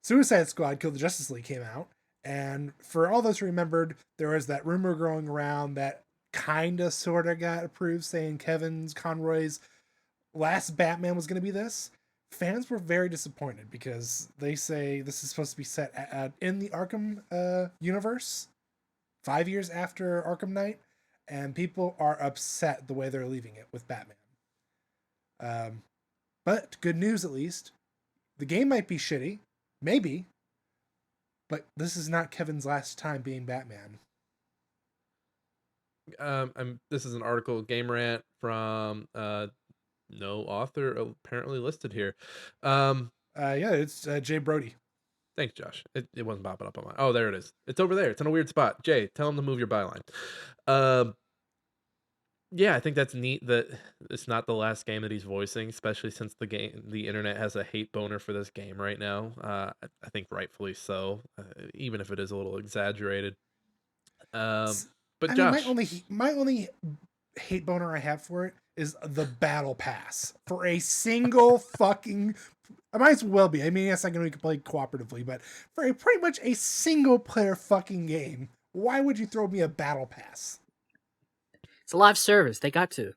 Suicide Squad Kill the Justice League came out, and for all those who remembered, there was that rumor going around that kinda sorta got approved, saying Kevin Conroy's last Batman was going to be this. Fans were very disappointed because they say this is supposed to be set in the Arkham universe 5 years after Arkham Knight, and people are upset the way they're leaving it with Batman. But good news, at least. The game might be shitty, maybe, but this is not Kevin's last time being Batman. This is an article, Game Rant, from no author apparently listed here. Yeah, it's Jay Brody. Thanks, Josh. It wasn't popping up on mine. Oh, there it is. It's over there. It's in a weird spot. Jay, tell him to move your byline. Yeah, I think that's neat that it's not the last game that he's voicing, especially since the internet has a hate boner for this game right now. I think rightfully so, even if it is a little exaggerated. But I Josh, mean, my only hate boner I have for it is the battle pass for a single fucking. I might as well be. I mean, yes, I can play cooperatively, but for pretty much a single player fucking game, why would you throw me a battle pass? It's a live service. They got to.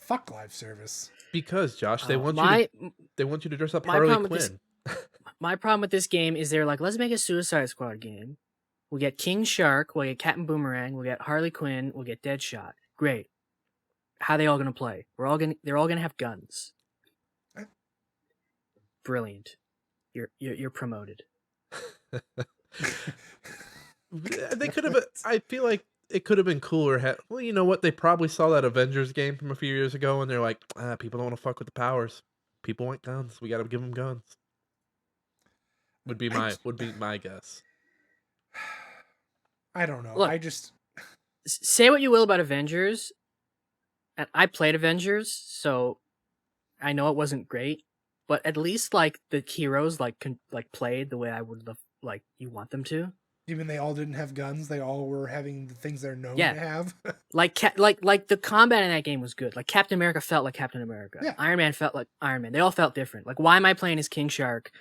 Fuck live service. because Josh, they want you to dress up my Harley problem with Quinn. My problem with this game is they're like, let's make a Suicide Squad game. We'll get King Shark, we'll get Captain Boomerang, we'll get Harley Quinn, we'll get Deadshot. Great. How are they all gonna play? They're all gonna have guns. Brilliant. You're promoted. They could have. I feel like it could have been cooler. Well, you know what? They probably saw that Avengers game from a few years ago, and they're like, people don't want to fuck with the powers. People want guns. We got to give them guns. Would be my guess. I don't know. Look, I just say what you will about Avengers, and I played Avengers, so I know it wasn't great. But at least like the heroes played the way I would like you want them to. even they all didn't have guns. They all were having the things they're known Yeah. to have. Like the combat in that game was good. Like Captain America felt like Captain America. Yeah. Iron Man felt like Iron Man. They all felt different. Like why am I playing as King Shark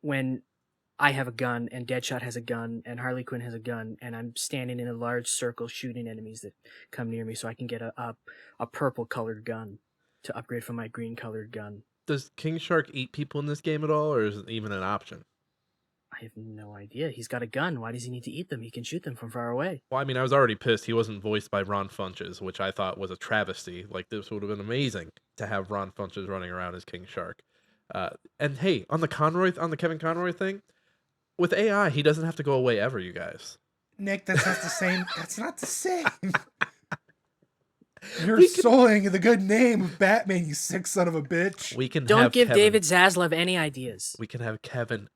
when I have a gun and Deadshot has a gun and Harley Quinn has a gun and I'm standing in a large circle shooting enemies that come near me so I can get a purple colored gun to upgrade from my green colored gun. Does King Shark eat people in this game at all, or is it even an option? I have no idea. He's got a gun. Why does he need to eat them? He can shoot them from far away. Well, I mean, I was already pissed he wasn't voiced by Ron Funches, which I thought was a travesty. Like, this would have been amazing to have Ron Funches running around as King Shark. And hey, on the Kevin Conroy thing, with AI, he doesn't have to go away ever, you guys. Nick, that's not the same. That's not the same. You're sullying the good name of Batman, you sick son of a bitch. We can Don't have give Kevin, David Zaslav any ideas. We can have Kevin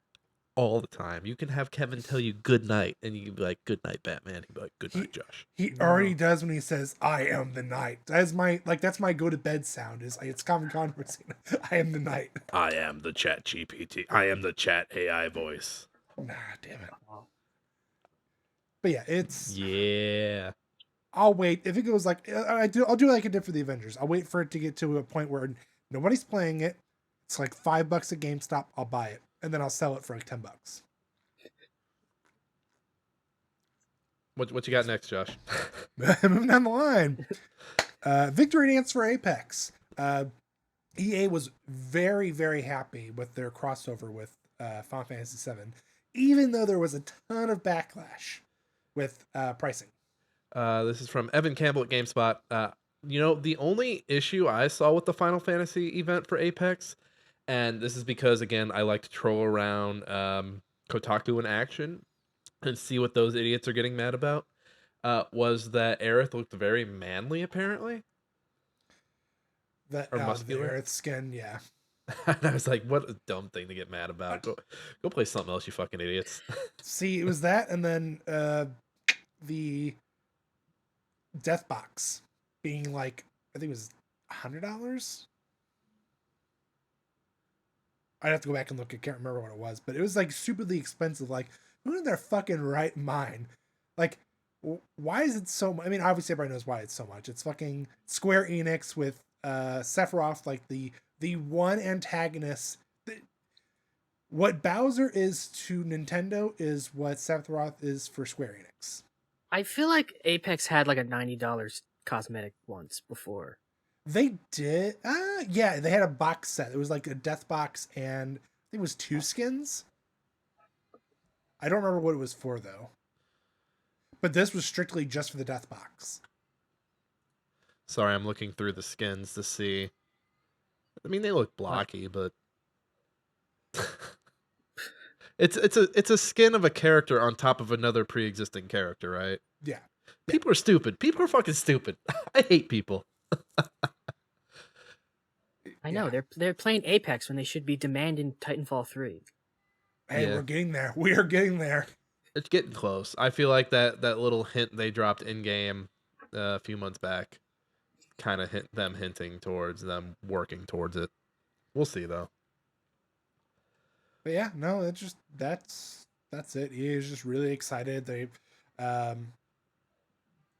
all the time. You can have Kevin tell you good night, and you can be like, "Good night, Batman." He'd be like, "Good night, Josh." He already does when he says, "I am the night." That's my go to bed sound. It's common conversation. I am the night. I am the Chat GPT. I am the Chat AI voice. Nah, damn it. But yeah, Yeah. I'll wait if it goes like I'll do like I did for the Avengers. I'll wait for it to get to a point where nobody's playing it. It's like $5 at GameStop. I'll buy it and then I'll sell it for like $10. What you got next, Josh? Moving down the line, victory dance for Apex. EA was very, very happy with their crossover with Final Fantasy VII, even though there was a ton of backlash with pricing. This is from Evan Campbell at GameSpot. The only issue I saw with the Final Fantasy event for Apex, and this is because, again, I like to troll around Kotaku in action and see what those idiots are getting mad about, was that Aerith looked very manly, apparently. That Or the muscular. Aerith skin, yeah. And I was like, what a dumb thing to get mad about. Go play something else, you fucking idiots. See, it was that, and then the death box being like, I think it was $100. I'd have to go back and look. I can't remember what it was, but it was like stupidly expensive. Like, who in their fucking right mind? Like, why is it so much? I mean, obviously everybody knows why it's so much. It's fucking Square Enix with Sephiroth, like the one antagonist. What Bowser is to Nintendo is what Sephiroth is for Square Enix. I feel like Apex had like a $90 cosmetic once before. They did. Yeah, they had a box set. It was like a death box, and I think it was 2 skins. I don't remember what it was for though. But this was strictly just for the death box. Sorry, I'm looking through the skins to see. I mean, they look blocky, but it's a skin of a character on top of another pre-existing character, right? Yeah. People are stupid. People are fucking stupid. I hate people. I know they're playing Apex when they should be demanding Titanfall 3. Hey, Yeah. we're getting there. We are getting there. It's getting close. I feel like that little hint they dropped in game a few months back kind of hinting towards them working towards it. We'll see though. But yeah, no, that's it. He is just really excited. They're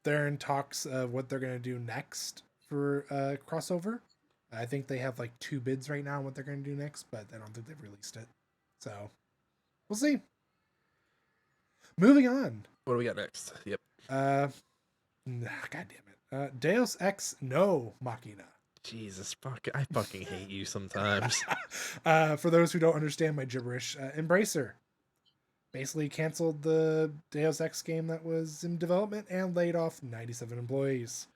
in talks of what they're gonna do next for crossover. I think they have like 2 bids right now on what they're gonna do next, but I don't think they've released it. So we'll see. Moving on. What do we got next? Yep. God damn it. Deus Ex No Machina. Jesus, I fucking hate you sometimes. For those who don't understand my gibberish, Embracer basically canceled the Deus Ex game that was in development and laid off 97 employees.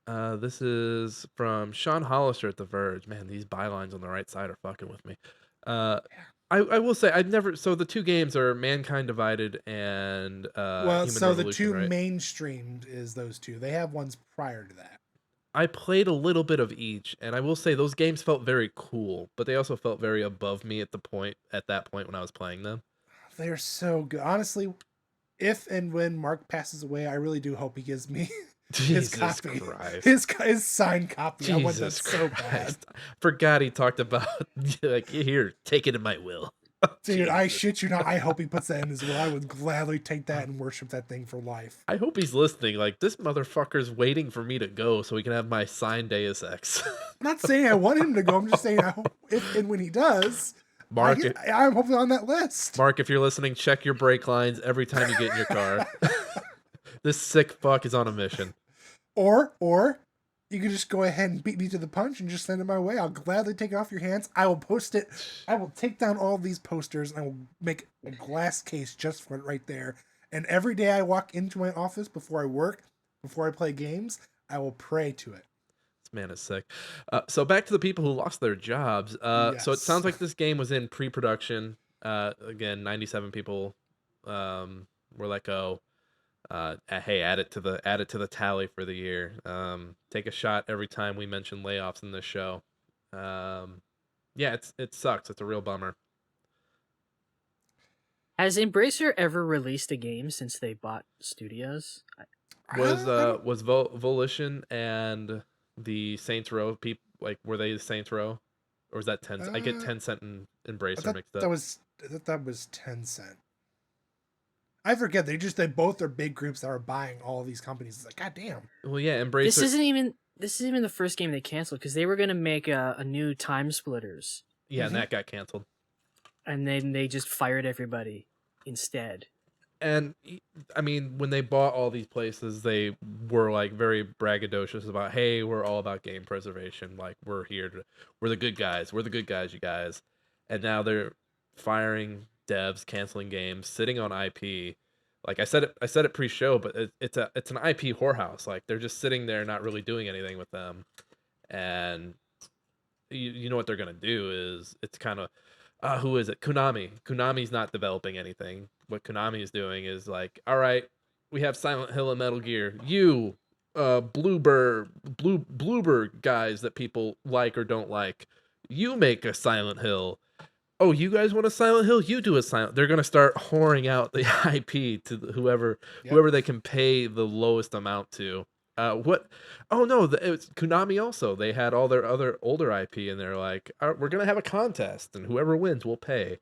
This is from Sean Hollister at The Verge. Man, these bylines on the right side are fucking with me. I will say I've never. So the 2 games are Mankind Divided and Well, Human so Revolution, the 2 right? mainstreamed is those 2. They have ones prior to that. I played a little bit of each, and I will say those games felt very cool, but they also felt very above me at that point when I was playing them. They're so good. Honestly, if and when Mark passes away, I really do hope he gives me his Jesus copy. Christ. His signed copy. I want that Jesus so bad. Christ. Forgot he talked about like, here, take it in my will. Dude, I Jesus. shit you not. I hope he puts that in as well. I would gladly take that and worship that thing for life. I hope he's listening. Like, this motherfucker's waiting for me to go so he can have my signed Deus Ex. I'm not saying I want him to go. I'm just saying I hope if and when he does, Mark, I'm hopefully on that list. Mark, if you're listening, check your brake lines every time you get in your car. This sick fuck is on a mission. Or you can just go ahead and beat me to the punch and just send it my way. I'll gladly take it off your hands. I will post it. I will take down all these posters and I will make a glass case just for it right there. And every day I walk into my office before I work, before I play games, I will pray to it. This man is sick. So back to the people who lost their jobs. So it Yes. sounds like this game was in pre-production. Again, 97 people were let go. Hey, add it to the tally for the year. Take a shot every time we mention layoffs in this show. Yeah, it sucks. It's a real bummer. Has Embracer ever released a game since they bought studios? Was Volition and the Saints Row people, like, were they the Saints Row, or was that Tencent? I get Tencent and Embracer mixed up. I thought that was Tencent. I forget. They both are big groups that are buying all of these companies. It's like, God damn. Well, yeah, Embracer. This isn't even the first game they canceled because they were gonna make a new Time Splitters, Yeah, and that got canceled. and then they just fired everybody instead. And I mean, when they bought all these places, they were like very braggadocious about, hey, we're all about game preservation. Like we're the good guys. We're the good guys, you guys. And now they're firing devs, canceling games, sitting on IP. Like I said it pre-show, but it's an IP whorehouse. Like they're just sitting there, not really doing anything with them. And you know what they're gonna do is it's kind of who is it? Konami. Konami's not developing anything. What Konami is doing is like, all right, we have Silent Hill and Metal Gear. You, Bluebird guys that people like or don't like. You make a Silent Hill. Oh, you guys want a Silent Hill? You do a Silent. They're gonna start whoring out the IP to whoever they can pay the lowest amount to. What? Oh no, it was Konami also. They had all their other older IP, and they're like, we're gonna have a contest, and whoever wins will pay.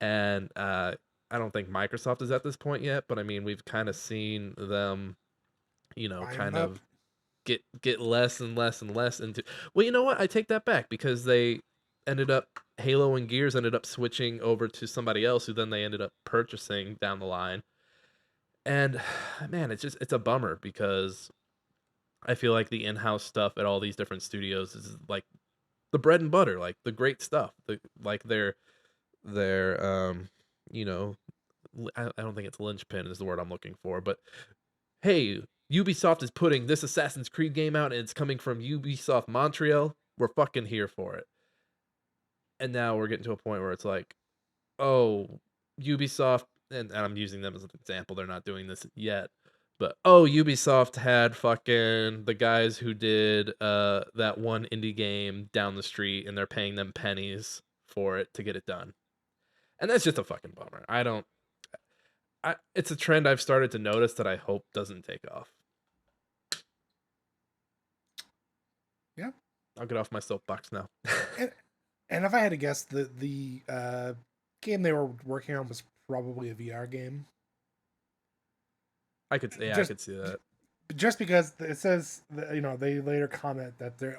And I don't think Microsoft is at this point yet, but I mean, we've kind of seen them, kind of get less and less and less into. Well, you know what? I take that back because they ended up Halo and Gears ended up switching over to somebody else, who then they ended up purchasing down the line. And man, it's a bummer because I feel like the in-house stuff at all these different studios is like the bread and butter, like the great stuff. Like their I don't think it's linchpin is the word I'm looking for, but hey, Ubisoft is putting this Assassin's Creed game out and it's coming from Ubisoft Montreal. We're fucking here for it. And now we're getting to a point where it's like, oh, Ubisoft, and I'm using them as an example. They're not doing this yet. But Ubisoft had fucking the guys who did that one indie game down the street, and they're paying them pennies for it to get it done. And that's just a fucking bummer. It's a trend I've started to notice that I hope doesn't take off. Yeah. I'll get off my soapbox now. And if I had to guess, the game they were working on was probably a VR game. I could see that. Just because it says, they later comment that they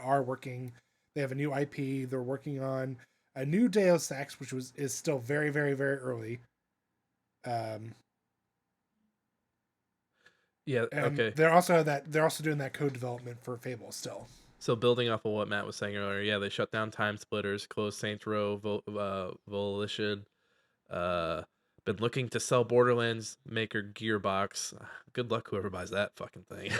have a new IP, they're working on a new Deus Ex, which is still very, very, very early. Yeah, okay. They're also doing that code development for Fable still. So building off of what Matt was saying earlier, yeah, they shut down Time Splitters, closed Saints Row, Volition, been looking to sell Borderlands maker Gearbox. Good luck whoever buys that fucking thing.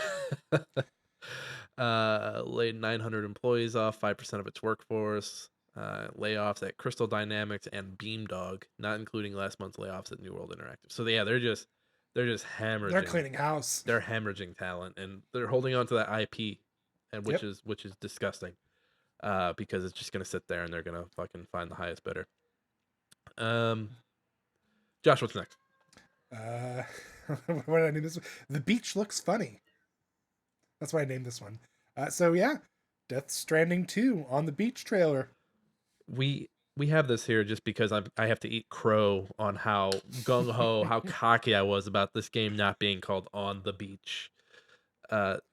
Laid 900 employees off, 5% of its workforce. Layoffs at Crystal Dynamics and Beamdog, not including last month's layoffs at New World Interactive. So yeah, they're just hemorrhaging. They're cleaning house. They're hemorrhaging talent, and they're holding on to that IP, and which is disgusting, because it's just gonna sit there, and they're gonna fucking find the highest bidder. Josh, what's next? What did I name this one? The Beach Looks Funny. That's why I named this one. So yeah, Death Stranding 2 on the beach trailer. We have this here just because I have to eat crow on how gung-ho, how cocky I was about this game not being called On the Beach.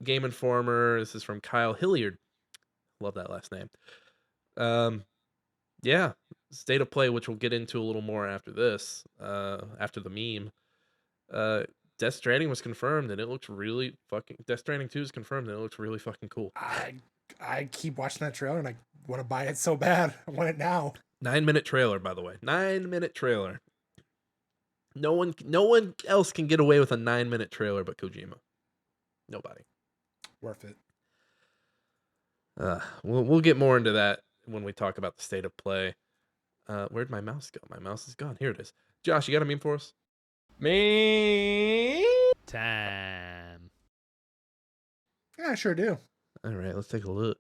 Game Informer, this is from Kyle Hilliard. Love that last name. Yeah, State of Play, which we'll get into a little more after this, after the meme. Death Stranding was confirmed, and it looks really fucking... Death Stranding 2 is confirmed, and it looks really fucking cool. I keep watching that trailer, and I want to buy it so bad. I want it now. 9-minute trailer, by the way. 9-minute trailer. No one else can get away with a 9-minute trailer but Kojima. Nobody. Worth it. We'll get more into that when we talk about the State of Play. Where'd my mouse go? My mouse is gone. Here it is. Josh, you got a meme for us? Me time. Yeah, I sure do. All right, let's take a look.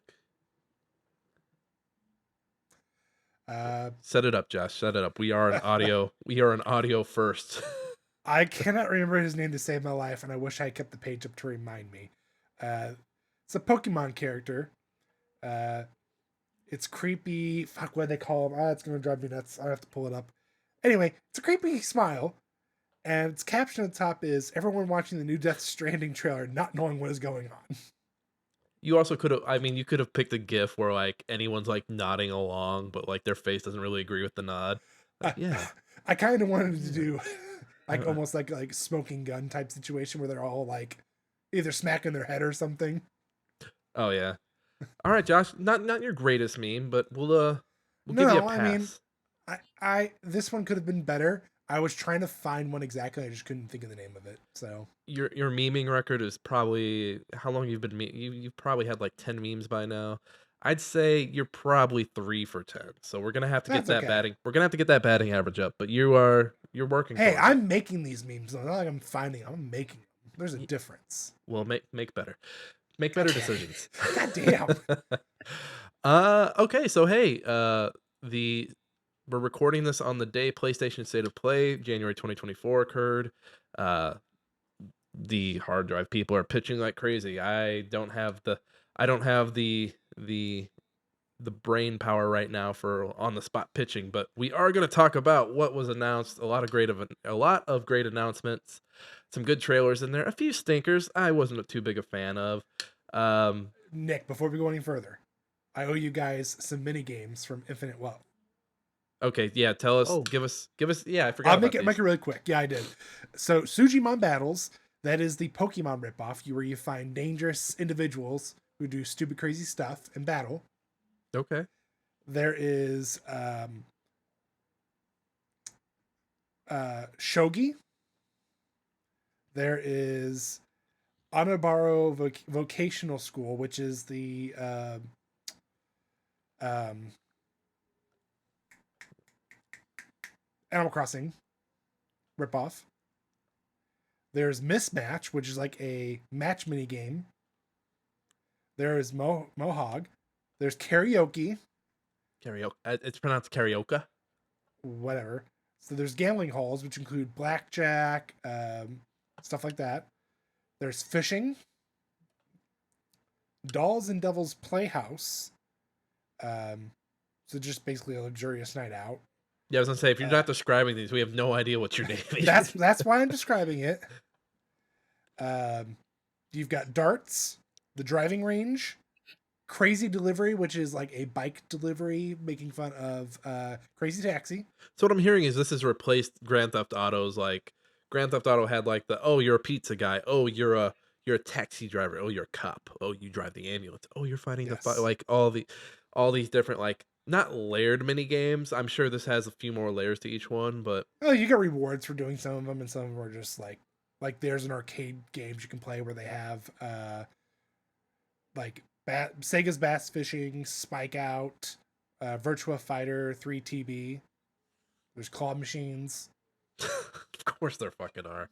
Set it up, Josh. Set it up. We are an audio. We are an audio first. I cannot remember his name to save my life, and I wish I kept the page up to remind me. It's a Pokemon character. It's creepy. Fuck, what do they call him? It's gonna drive me nuts. I have to pull it up. Anyway, it's a creepy smile, and its caption at the top is "Everyone watching the new Death Stranding trailer, not knowing what is going on." You also could have, I mean, you could have picked a GIF where like anyone's like nodding along, but like their face doesn't really agree with the nod. Like, yeah, I kind of wanted to do like almost like smoking gun type situation where they're all like either smacking their head or something. Oh yeah. All right, Josh. Not your greatest meme, but we'll give you a No, I mean, pass. I this one could have been better. I was trying to find one exactly. I just couldn't think of the name of it. So Your memeing record is probably how long you've been you've probably had like 10 memes by now. I'd say you're probably 3 for 10. So we're gonna have to get that's that okay. batting. We're gonna have to get that batting average up. But you're working Hey, towards it. I'm making these memes. Though. Not like I'm finding them. I'm making them. There's a difference. Well, make better. Make better decisions. God damn. Okay, so hey, the we're recording this on the day PlayStation State of Play, January 2024 occurred. The hard drive people are pitching like crazy. I don't have the brain power right now for on the spot pitching, but we are going to talk about what was announced. A lot of great announcements, some good trailers in there, a few stinkers I wasn't too big a fan of. Nick, before we go any further, I owe you guys some mini games from Infinite Wealth. Okay, yeah, tell us, Oh. give us. Yeah, I forgot I'll about make these. it really quick. Yeah, I did. So Sujimon Battles, that is the Pokemon ripoff, where you find dangerous individuals who do stupid, crazy stuff and battle. Okay. There is Shogi. There is Onabaro Vocational School, which is the Animal Crossing ripoff. There's Mismatch, which is like a match mini game. There is Mohog. There's Karaoke. Karaoke. It's pronounced karaoke. Whatever. So there's gambling halls, which include blackjack, stuff like that. There's fishing. Dolls and Devils Playhouse. So just basically a luxurious night out. Yeah, I was gonna say if you're not describing these, we have no idea what you're naming. That's why I'm describing it. You've got darts, the driving range, Crazy Delivery, which is like a bike delivery, making fun of Crazy Taxi. So what I'm hearing is this has replaced Grand Theft Auto's like Grand Theft Auto had like the you're a pizza guy, you're a taxi driver, you're a cop, you drive the ambulance, you're fighting Yes. like all these different like not layered mini games. I'm sure this has a few more layers to each one, but Oh, you get rewards for doing some of them, and some of them are just like there's an arcade games you can play where they have like Sega's Bass Fishing, Spike Out, Virtua Fighter 3 TB. There's claw machines. of course there fucking are.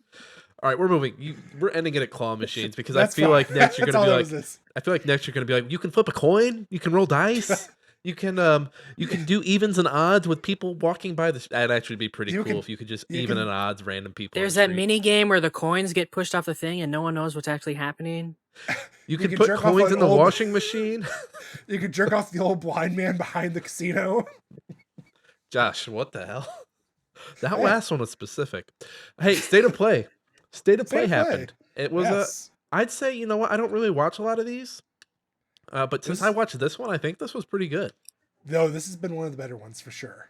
All right, we're moving. We're ending it at claw machines because I That's feel fine. like next you're That's gonna be all like that was. I feel like next you're gonna be like you can flip a coin, you can roll dice. You can do evens and odds with people walking by the. That'd actually be pretty You cool can- if you could just you even can- and odds random people. There's on the that street. mini game where the coins get pushed off the thing and no one knows what's actually happening. You can can put jerk off coins an in the old- washing machine. You could jerk off the old blind man behind the casino. Josh, what the hell? That Hey. last one was specific. Hey, State of Play. State of Play State of Play. happened. It was Yes. I'd say you know what I don't really watch a lot of these, but since This- I watched this one, I think this was pretty good. No, this has been one of the better ones for sure.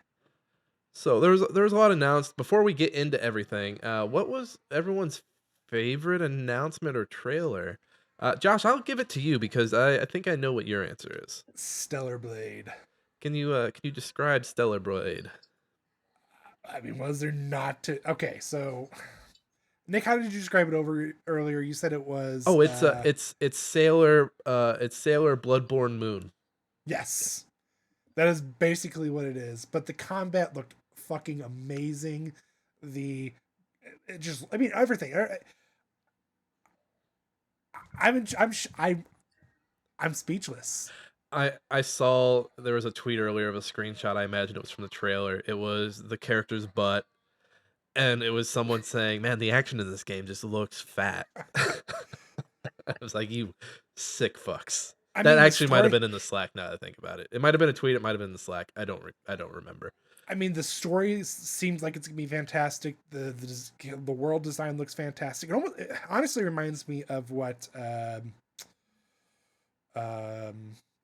So there was a lot announced. Before we get into everything, what was everyone's favorite announcement or trailer? Josh, I'll give it to you because I think I know what your answer is. Stellar Blade. Can you describe Stellar Blade? I mean, was there not to? Okay, so Nick, how did you describe it over earlier? You said it was. Oh, it's Sailor Bloodborne Moon. Yes, that is basically what it is. But the combat looked fucking amazing. I mean, everything. I'm speechless. I saw there was a tweet earlier of a screenshot. I imagine it was from the trailer. It was the character's butt, and it was someone saying, "Man, the action in this game just looks fat." I was like, "You sick fucks." I That mean, the actually might have story- been in the Slack. Now that I think about it, it might have been a tweet. It might have been in the Slack. I don't remember. I mean, the story seems like it's gonna be fantastic. The world design looks fantastic. It honestly reminds me of what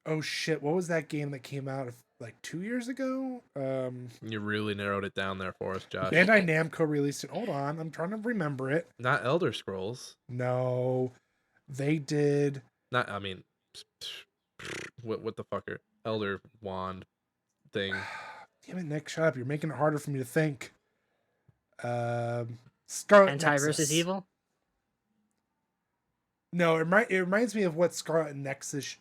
Oh shit! What was that game that came out like 2 years ago? You really narrowed it down there for us, Josh. Bandai Namco released it. Hold on, I'm trying to remember it. Not Elder Scrolls. No, they did. Not. I mean, what the fucker? Elder Wand thing. Damn it, Nick! Shut up! You're making it harder for me to think. Scarlet Anti Nexus. versus Evil. No, it reminds me of what Scarlet Nexus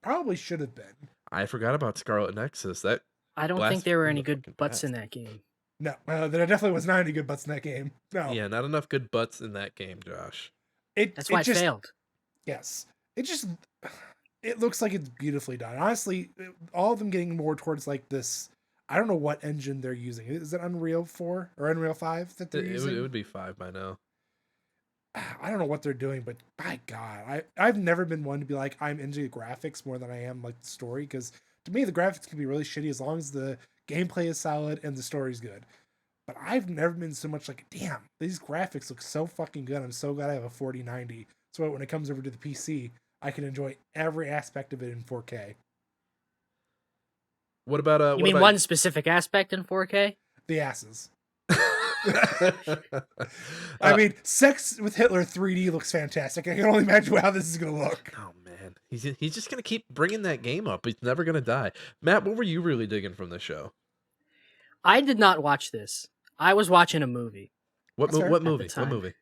probably should have been. I forgot about Scarlet Nexus. That I don't blast think there were from any the good fucking butts in past. that game. No, there definitely was not any good butts in that game. No, Yeah, not enough good butts in that game, Josh. That's why it just failed. yes, it looks like it's beautifully done. Honestly, all of them getting more towards like this. I don't know what engine they're using. Is it Unreal 4 or Unreal 5 that they're using? It would be 5 by now. I don't know what they're doing, but by God, I've never been one to be like, I'm into the graphics more than I am like the story, because to me the graphics can be really shitty as long as the gameplay is solid and the story's good. But I've never been so much like, damn, these graphics look so fucking good. I'm so glad I have a 4090, so when it comes over to the PC, I can enjoy every aspect of it in 4K. What about You mean one specific aspect in 4K? The asses. I mean, Sex with Hitler 3D looks fantastic. I can only imagine how this is going to look. Oh man, he's just gonna keep bringing that game up. He's never gonna die. Matt, what were you really digging from this show? I did not watch this. I was watching a movie. What That's fair. what At the movie? What time. movie?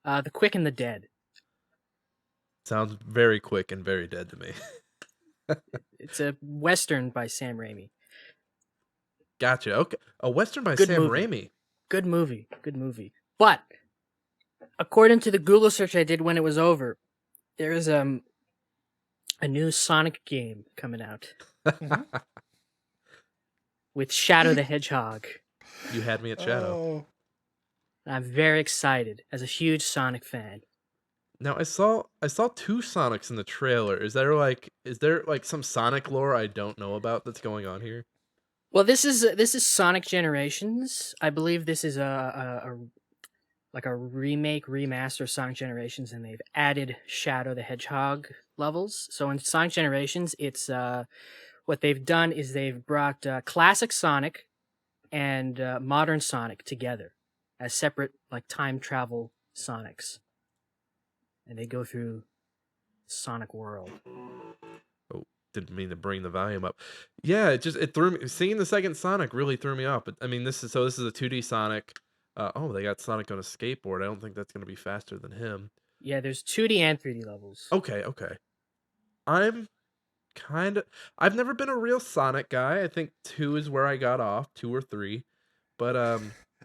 The Quick and the Dead. Sounds very quick and very dead to me. It's a Western by Sam Raimi. Gotcha. Okay, a Western by Good Sam movie. Raimi. Good movie. Good movie. But according to the Google search I did when it was over, there is a new Sonic game coming out with Shadow the Hedgehog. You had me at Shadow. Oh, I'm very excited as a huge Sonic fan. Now I saw 2 Sonics in the trailer. Is there like some Sonic lore I don't know about that's going on here? Well, this is Sonic Generations. I believe this is a remake, remaster of Sonic Generations, and they've added Shadow the Hedgehog levels. So in Sonic Generations, it's what they've done is they've brought classic Sonic and modern Sonic together as separate like time travel Sonics, and they go through Sonic World. Oh, didn't mean to bring the volume up. Yeah, it threw me. Seeing the second Sonic really threw me off. But I mean, this is a 2D Sonic. They got Sonic on a skateboard. I don't think that's gonna be faster than him. Yeah, there's 2D and 3D levels. Okay. I've never been a real Sonic guy. I think 2 is where I got off, 2 or 3. But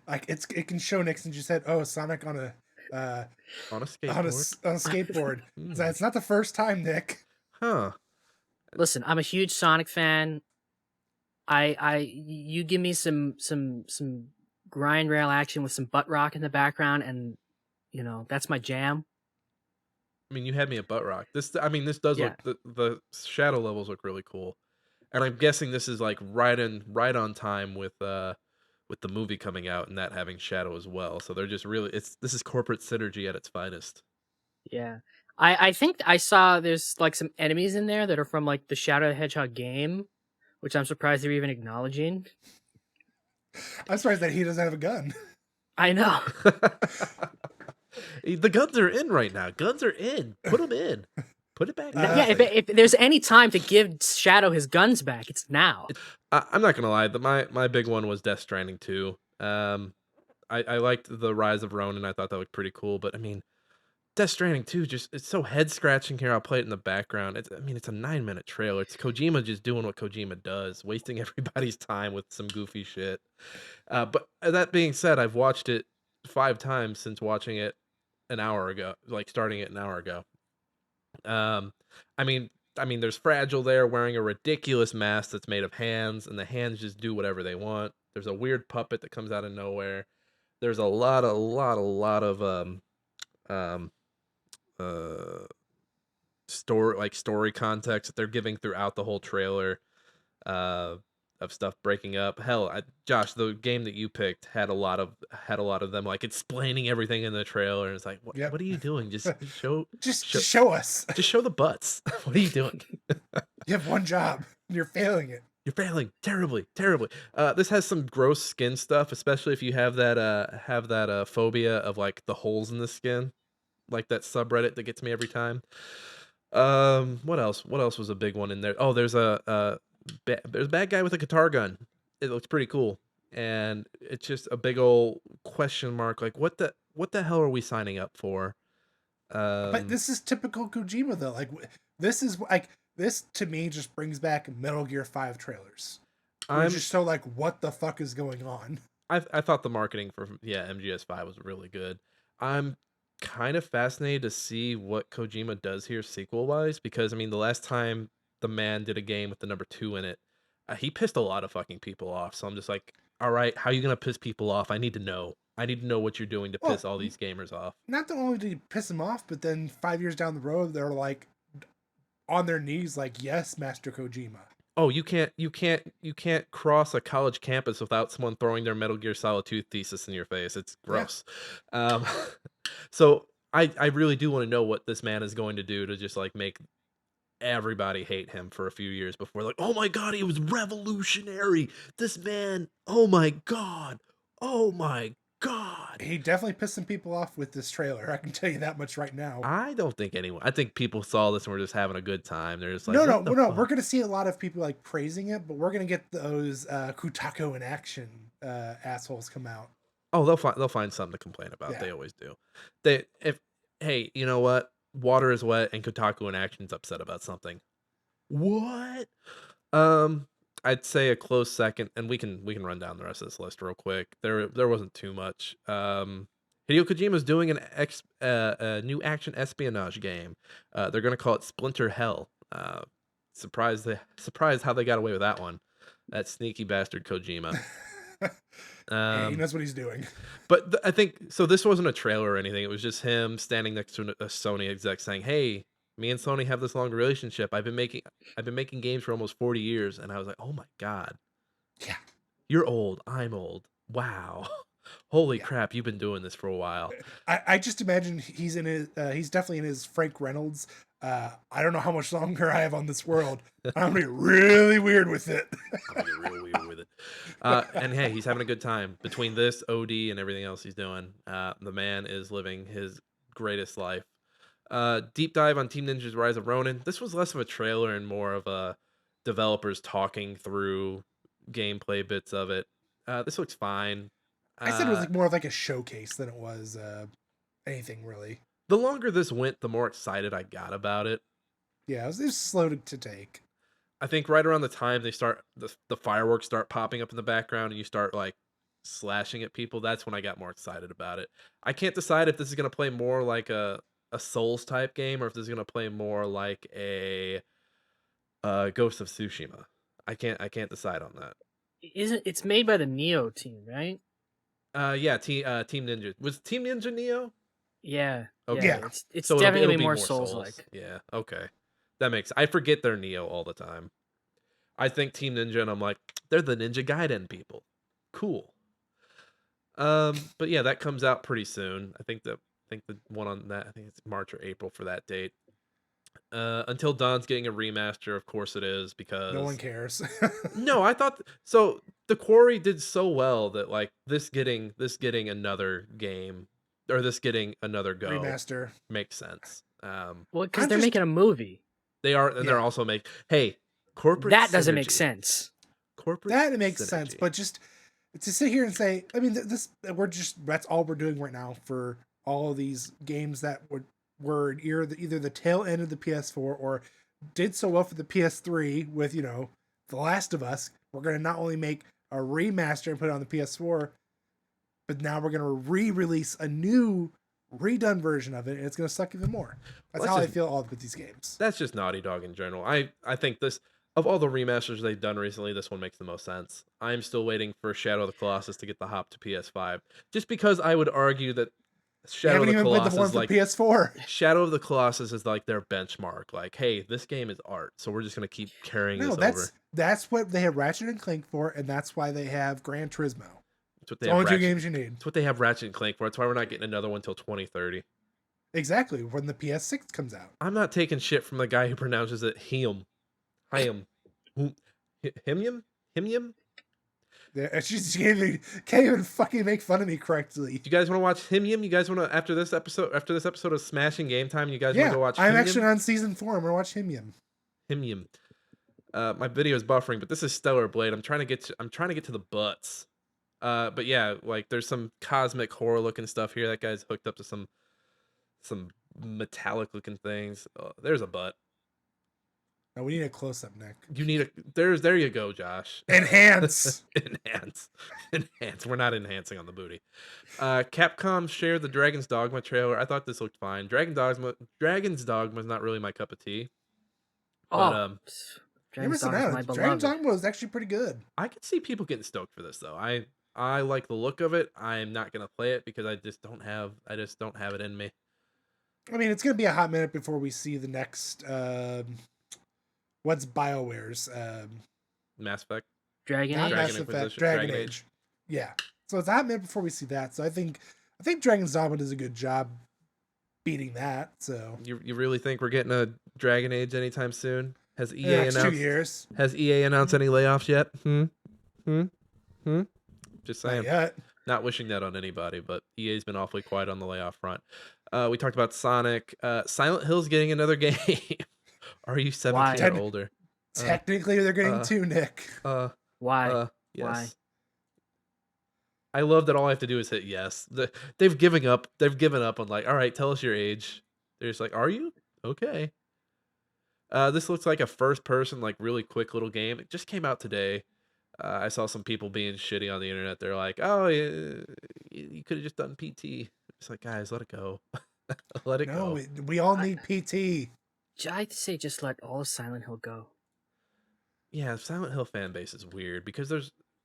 like it can show Nick since you said, "Oh, Sonic on a on a on a skateboard. on a skateboard." Hmm. It's not the first time, Nick. Huh. Listen, I'm a huge Sonic fan. You give me some grind rail action with some butt rock in the background, and that's my jam. I mean, you had me at Butt Rock. This does Yeah. look the shadow levels look really cool, and I'm guessing this is like right on time with the movie coming out and that having shadow as well. So they're just really this is corporate synergy at its finest. Yeah. I think I saw there's like some enemies in there that are from like the Shadow the Hedgehog game, which I'm surprised they're even acknowledging. I'm surprised that he doesn't have a gun. I know. The guns are in right now. Guns are in. Put them in. Put it back. Yeah, if there's any time to give Shadow his guns back, it's now. I'm not gonna lie. My big one was Death Stranding 2. I liked the Rise of Ronin. I thought that looked pretty cool. But I mean, Death Stranding 2 it's so head scratching here. I'll play it in the background. It's a 9-minute trailer. It's Kojima just doing what Kojima does, wasting everybody's time with some goofy shit. But that being said, I've watched it 5 times since watching it an hour ago, like starting it an hour ago. I mean, there's Fragile there wearing a ridiculous mask that's made of hands, and the hands just do whatever they want. There's a weird puppet that comes out of nowhere. There's a lot of story context that they're giving throughout the whole trailer, of stuff breaking up. Hell, Josh, the game that you picked had a lot of them like explaining everything in the trailer, and it's like, what, Yep. what are you doing? Just show Just show us. just show the butts. What are you doing? You have one job. And you're failing it. You're failing terribly, terribly. This has some gross skin stuff, especially if you have that phobia of like the holes in the skin, like that subreddit that gets me every time. What else? What else was a big one in there? Oh, there's a bad guy with a guitar gun. It looks pretty cool, and it's just a big old question mark. Like, what the hell are we signing up for? But this is typical Kojima though. Like this is like this to me just brings back Metal Gear 5 trailers. I'm just so like, what the fuck is going on? I thought the marketing for MGS5 was really good. I'm kind of fascinated to see what Kojima does here sequel wise, because I mean the last time the man did a game with the number 2 in it, he pissed a lot of fucking people off. So I'm just like, all right, how are you gonna piss people off? I need to know. I need to know what you're doing to piss all these gamers off. Not only did he piss them off, but then 5 years down the road, they're like on their knees, like, "Yes, Master Kojima." Oh, you can't cross a college campus without someone throwing their Metal Gear Solid 2 thesis in your face. It's gross. Yeah. So I really do want to know what this man is going to do to just like make everybody hate him for a few years before, like, oh my god, he was revolutionary. This man, oh my god. He definitely pissed some people off with this trailer. I can tell you that much right now. I don't think anyone. I think people saw this and were just having a good time. They're just like, no. We're gonna see a lot of people like praising it, but we're gonna get those Kotaku in action assholes come out. Oh, they'll find something to complain about. Yeah. They always do. Hey, you know what? Water is wet, and Kotaku in action's upset about something. What? I'd say a close second, and we can run down the rest of this list real quick. There wasn't too much. Hideo Kojima's doing a new action espionage game. They're gonna call it Splinter Hell. Surprised how they got away with that one. That sneaky bastard Kojima. He knows what he's doing. But I think so. This wasn't a trailer or anything. It was just him standing next to a Sony exec saying, "Hey, me and Sony have this long relationship. I've been making games for almost 40 years." And I was like, "Oh my god, yeah, you're old. I'm old. Wow, holy crap, you've been doing this for a while." I just imagine he's definitely in his Frank Reynolds. I don't know how much longer I have on this world. I'm gonna get really weird with it. I'm gonna get real weird with it. And hey, he's having a good time between this OD and everything else he's doing. The man is living his greatest life. Deep dive on Team Ninja's Rise of Ronin. This was less of a trailer and more of a developers talking through gameplay bits of it. This looks fine. I said it was like more of like a showcase than it was anything really. The longer this went, the more excited I got about it. Yeah, it was slow to take. I think right around the time they start the fireworks start popping up in the background and you start like slashing at people, that's when I got more excited about it. I can't decide if this is going to play more like a Souls type game or if this is going to play more like a Ghost of Tsushima. I can't decide on that. It's made by the Neo team, right? Yeah, Team Ninja. Was Team Ninja Neo? Yeah. Okay. Yeah. It's so definitely it'll be more Souls-like. Yeah, okay. That makes... I forget they're Neo all the time. I think Team Ninja and I'm like, they're the Ninja Gaiden people. Cool. But yeah, that comes out pretty soon. I think the one on that, I think it's March or April for that date. Until Dawn's getting a remaster, of course it is, because no one cares. No, I thought so. The Quarry did so well that like this getting another game or this getting another go remaster makes sense. Well, because they're making a movie. They are, and they're also corporate. That doesn't make sense. Corporate that makes sense, but just to sit here and say, I mean, that's all we're doing right now for all of these games that were either the tail end of the PS4 or did so well for the PS3 with, The Last of Us. We're going to not only make a remaster and put it on the PS4, but now we're going to re-release a new redone version of it, and it's going to suck even more. That's how I feel all with these games. That's just Naughty Dog in general. I think this, of all the remasters they've done recently, this one makes the most sense. I'm still waiting for Shadow of the Colossus to get the hop to PS5, just because I would argue that Shadow of the Colossus, like PS4. Shadow of the Colossus is like their benchmark. Like, hey, this game is art, so we're just gonna keep carrying this over. That's what they have Ratchet and Clank for, and that's why they have Gran Turismo. It's what they have only two games you need. It's what they have Ratchet and Clank for. That's why we're not getting another one until 2030. Exactly, when the PS6 comes out. I'm not taking shit from the guy who pronounces it Heum. Hyam. Himium? Himium? Yeah, she can't even fucking make fun of me correctly. Do you guys want to watch Himium? You guys want to after this episode of Smashing Game Time? You guys want to Yeah, go watch I'm Himium? actually on season 4. I'm gonna watch Himium. Himium. My video is buffering, but this is Stellar Blade. I'm trying to get to the butts. But yeah, like there's some cosmic horror looking stuff here. That guy's hooked up to some metallic looking things. Oh, there's a butt. No, we need a close up, Nick. You need a there you go, Josh. Enhance. Enhance. We're not enhancing on the booty. Capcom shared the Dragon's Dogma trailer. I thought this looked fine. Dragon's Dogma is not really my cup of tea. But You're Dragon's missing Dogma is out. my Dragon's beloved. Dogma was actually pretty good. I could see people getting stoked for this though. I like the look of it. I'm not gonna play it because I just don't have it in me. I mean, it's gonna be a hot minute before we see the next. What's BioWare's? Mass Effect. Dragon Not Age. Mass Dragon Effect. Inquisition, Dragon Dragon Age. Yeah. So it's a hot minute before we see that. So I think Dragon's Dogma does a good job beating that. So You really think we're getting a Dragon Age anytime soon? Has in EA the next 2 announced? years. Has EA announced any layoffs yet? Just Not saying. yet. Not wishing that on anybody, but EA's been awfully quiet on the layoff front. We talked about Sonic. Silent Hill's getting another game. Are you 17 or Why? older? Technically, they're getting 2, Nick. Why? Yes. Why? I love that all I have to do is hit yes. They've given up. They've given up on like, all right, tell us your age. They're just like, are you? Okay. This looks like a first-person, like really quick little game. It just came out today. I saw some people being shitty on the internet. They're like, "Oh, you could have just done PT." It's like, guys, let it go. Let it No, go. we all need PT. I'd say just let all of Silent Hill go. Yeah, Silent Hill fan base is weird because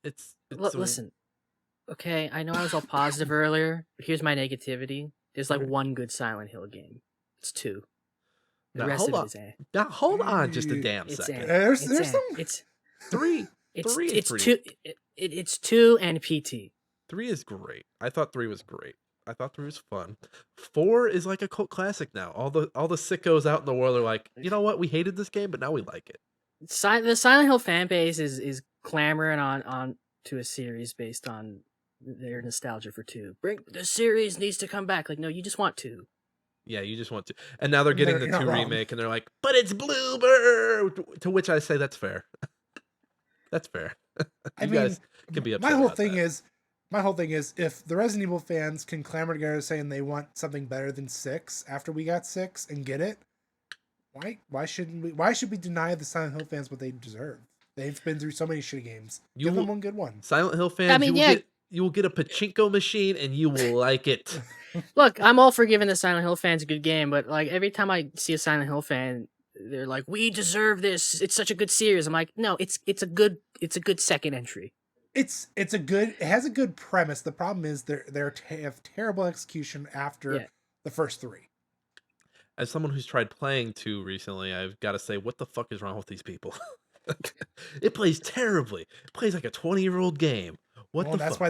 it's Listen, okay, I know I was all positive earlier, but here's my negativity. There's like one good Silent Hill game. It's 2. The Now, rest hold of on. it is eh. Now hold on just a damn It's second. eh. There's It's some. It's 3 it's 3 is it's pretty. 2. It's 2 and PT. 3 is great. I thought 3 was great. I thought 3 was fun. 4 is like a cult classic now. All the sickos out in the world are like, you know what? We hated this game, but now we like it. The Silent Hill fan base is clamoring on to a series based on their nostalgia for 2. The series needs to come back. Like, no, you just want 2. Yeah, you just want to. And now they're getting You're the not 2 wrong. remake, and they're like, but it's Bloober! To which I say, that's fair. That's fair. I You mean, guys can be upset my whole about thing that. is, if the Resident Evil fans can clamor together saying they want something better than 6 after we got 6 and get it, why should we deny the Silent Hill fans what they deserve? They've been through so many shitty games. Give them one good one. Silent Hill fans, mean, you will get a pachinko machine, and you will like it. Look, I'm all for giving the Silent Hill fans a good game, but like every time I see a Silent Hill fan, they're like, "We deserve this. It's such a good series." I'm like, "No, it's a good second entry." It has a good premise. The problem is they have terrible execution after the first 3. As someone who's tried playing 2 recently, I've got to say, what the fuck is wrong with these people? It plays terribly. It plays like a 20-year-old game. That's why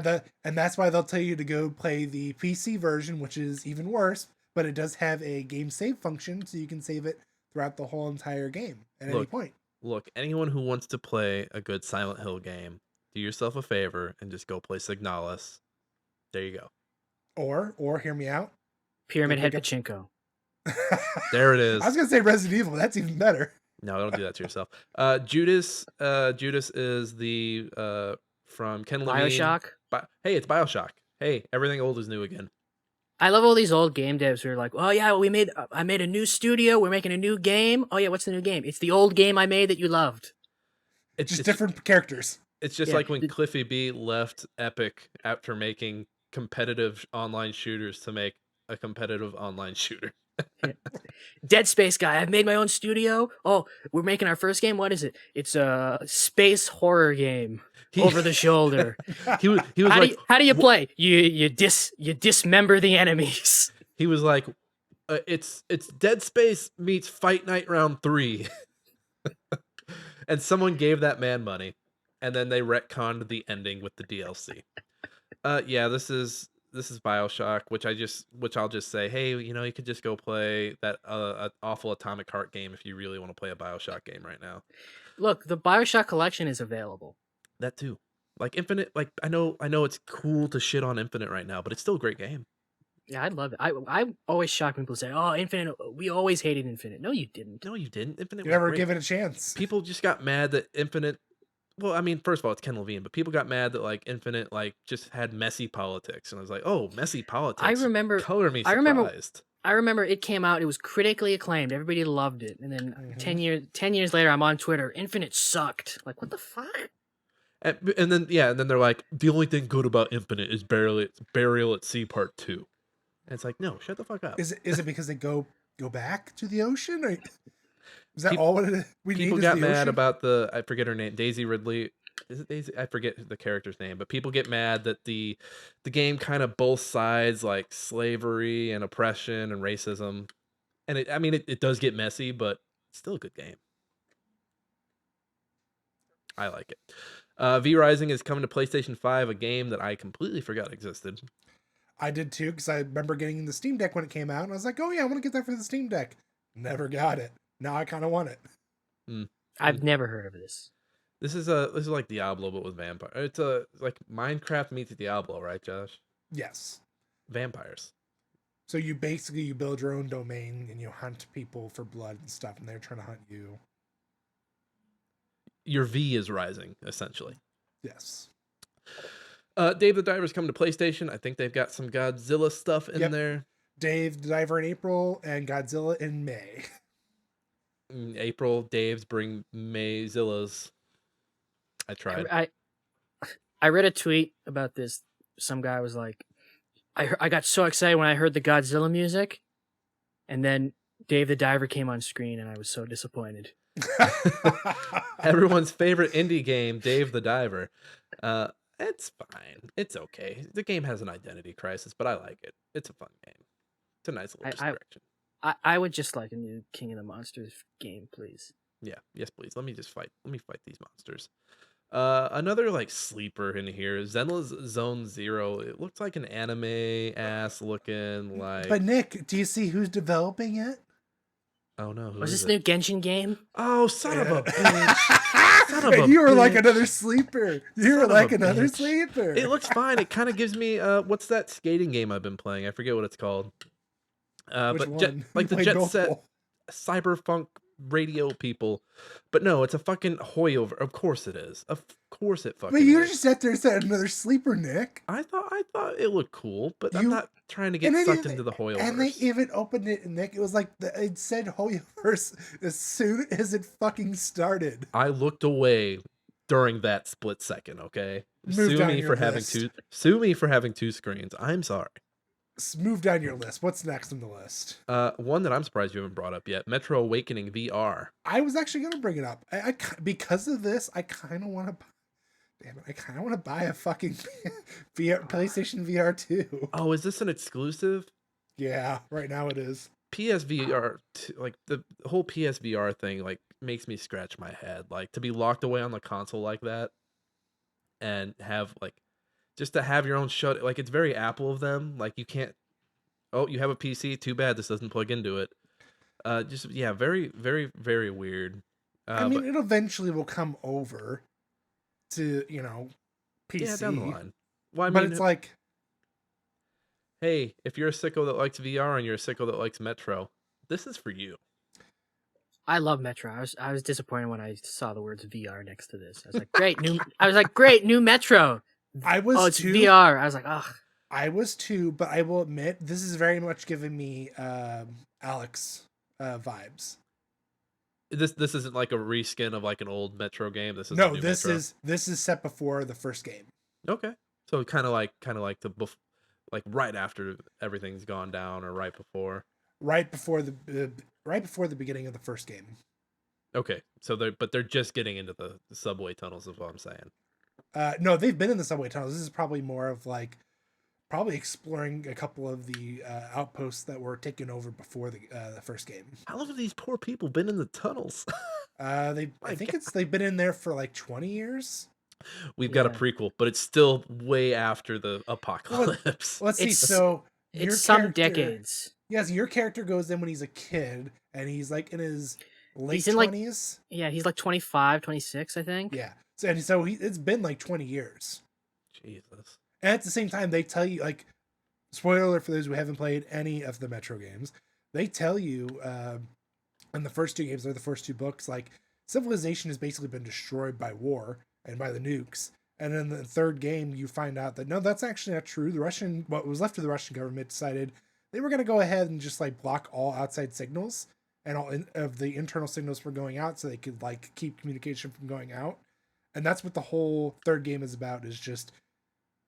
they'll tell you to go play the PC version, which is even worse, but it does have a game save function, so you can save it throughout the whole entire game at any point. Look, anyone who wants to play a good Silent Hill game, do yourself a favor and just go play Signalis. There you go. Or hear me out. Mm-hmm. Pyramid Head pick Pachinko. There it is. I was gonna say Resident Evil. That's even better. No, don't do that to yourself. Judas is the from Ken Levine. BioShock. Hey, it's BioShock. Hey, everything old is new again. I love all these old game devs who are like, "Oh yeah, I made a new studio. We're making a new game. Oh yeah, what's the new game? It's the old game I made that you loved." It's just different characters. It's just Yeah, like when Cliffy B left Epic after making competitive online shooters to make a competitive online shooter. Dead Space guy. I've made my own studio. Oh, we're making our first game. What is it? It's a space horror game. Over the shoulder. He was how do you play? You dismember the enemies. He was like, it's Dead Space meets Fight Night Round 3. And someone gave that man money, and then they retconned the ending with the DLC. Yeah, this is BioShock, which I'll just say, hey, you could just go play that awful Atomic Heart game if you really want to play a BioShock game right now. Look, the BioShock collection is available. That too. Like Infinite, like I know it's cool to shit on Infinite right now, but it's still a great game. Yeah, I'd love it. I always shock when people say, "Oh, Infinite, we always hated Infinite." No, you didn't. No, you didn't. Infinite You was never great. give it a chance. People just got mad that Infinite. Well, I mean, first of all, it's Ken Levine, but people got mad that like Infinite like just had messy politics, and I was like, oh, messy politics. I remember. Color me I surprised. remember it came out. It was critically acclaimed. Everybody loved it. And then Mhm. 10 years later, I'm on Twitter. Infinite sucked. Like, what the fuck? And then they're like, the only thing good about Infinite is Burial at Sea Part 2. And it's like, no, shut the fuck up. Is it because they go back to the ocean? Or is that Peop- all we need? People Is got the mad ocean? about I forget her name, Daisy Ridley. Is it Daisy? I forget the character's name, but people get mad that the game kind of both sides like slavery and oppression and racism. And it does get messy, but it's still a good game. I like it. V Rising is coming to PlayStation 5, a game that I completely forgot existed. I did too, because I remember getting the Steam Deck when it came out, and I was like, oh yeah, I want to get that for the Steam Deck. Never got it. Now I kind of want it. I've never heard of this. This is like Diablo, but with vampire. It's like Minecraft meets Diablo, right, Josh? Yes. Vampires. So you build your own domain and you hunt people for blood and stuff, and they're trying to hunt you. Your V is rising, essentially. Yes. Dave the Diver's coming to PlayStation. I think they've got some Godzilla stuff in Yep. there. Dave the Diver in April and Godzilla in May. In April, Dave's bring Mayzillas. I tried. I read a tweet about this. Some guy was like, I got so excited when I heard the Godzilla music, and then Dave the Diver came on screen, and I was so disappointed. Everyone's favorite indie game, Dave the Diver. It's fine. It's okay. The game has an identity crisis, but I like it. It's a fun game. It's a nice little distraction. I would just like a new King of the Monsters game, please. Yeah, yes, please. Let me fight these monsters. Another like sleeper in here is Zenla's Zone Zero. It looks like an anime ass looking like. But Nick, do you see who's developing it? Oh no! Was this new Genshin game? Oh, son of a bitch! Son of a You were like bitch. another sleeper. You were Son of like a another bitch. sleeper. It looks fine. It kind of gives me what's that skating game I've been playing? I forget what it's called. Which But one? like You the played Jet both Set of them. cyberpunk radio people. But no, it's a fucking hoyover. Of course it is. Of course it fucking But you is. just sat there and said another sleeper, Nick. I thought it looked cool, but I'm You- not trying to get then sucked into the Hoyoverse. And they even opened it, Nick. It was like it said Hoyoverse as soon as it fucking started. I looked away during that split second, okay? Move Sue down me your for having list. sue me for having two screens. I'm sorry. Move down your list. What's next on the list? One that I'm surprised you haven't brought up yet, Metro Awakening VR. I was actually going to bring it up. Because of this, I kind of want to. Damn it! I kind of want to buy a fucking PlayStation VR 2. Oh, is this an exclusive? Yeah, right now it is. PSVR, like the whole PSVR thing, like makes me scratch my head. Like to be locked away on the console like that, and have like, just to have your own shut. Like it's very Apple of them. Like you can't. Oh, you have a PC. Too bad this doesn't plug into it. Just yeah, very, very, very weird. I mean, But it eventually will come over to PC. yeah, down the line. Well, I but mean, it's like, hey, if you're a sicko that likes VR and you're a sicko that likes Metro, this is for you. I love Metro. I was disappointed when I saw the words VR next to this. I was like, great new. I was like, great new Metro. I was Oh, it's too. VR. I was like, ugh. I was too, but I will admit this is very much giving me Alex vibes. This isn't like a reskin of like an old Metro game. This is No, a new this Metro. is set before the first game. Okay. So kind of like like right after everything's gone down or right before. Right before the beginning of the first game. Okay. So they're just getting into the subway tunnels is what I'm saying. No, they've been in the subway tunnels. This is probably more of like probably exploring a couple of the outposts that were taken over before the first game. How long have these poor people been in the tunnels? I think they've been in there for like 20 years. We've got a Yeah. prequel, but it's still way after the apocalypse. Let's see. It's- So your It's some character- decades. Yes, your character goes in when he's a kid, and he's like in his late He's in, like- 20s. Yeah, he's like 25, 26, I think. Yeah. So it's been like 20 years. Jesus. And at the same time, they tell you, like, spoiler alert for those who haven't played any of the Metro games, they tell you in the first two games, or the first two books, like, civilization has basically been destroyed by war and by the nukes. And in the third game, you find out that no, that's actually not true. What was left of the Russian government decided they were going to go ahead and just like block all outside signals and all of the internal signals from going out, so they could like keep communication from going out. And that's what the whole third game is about, is just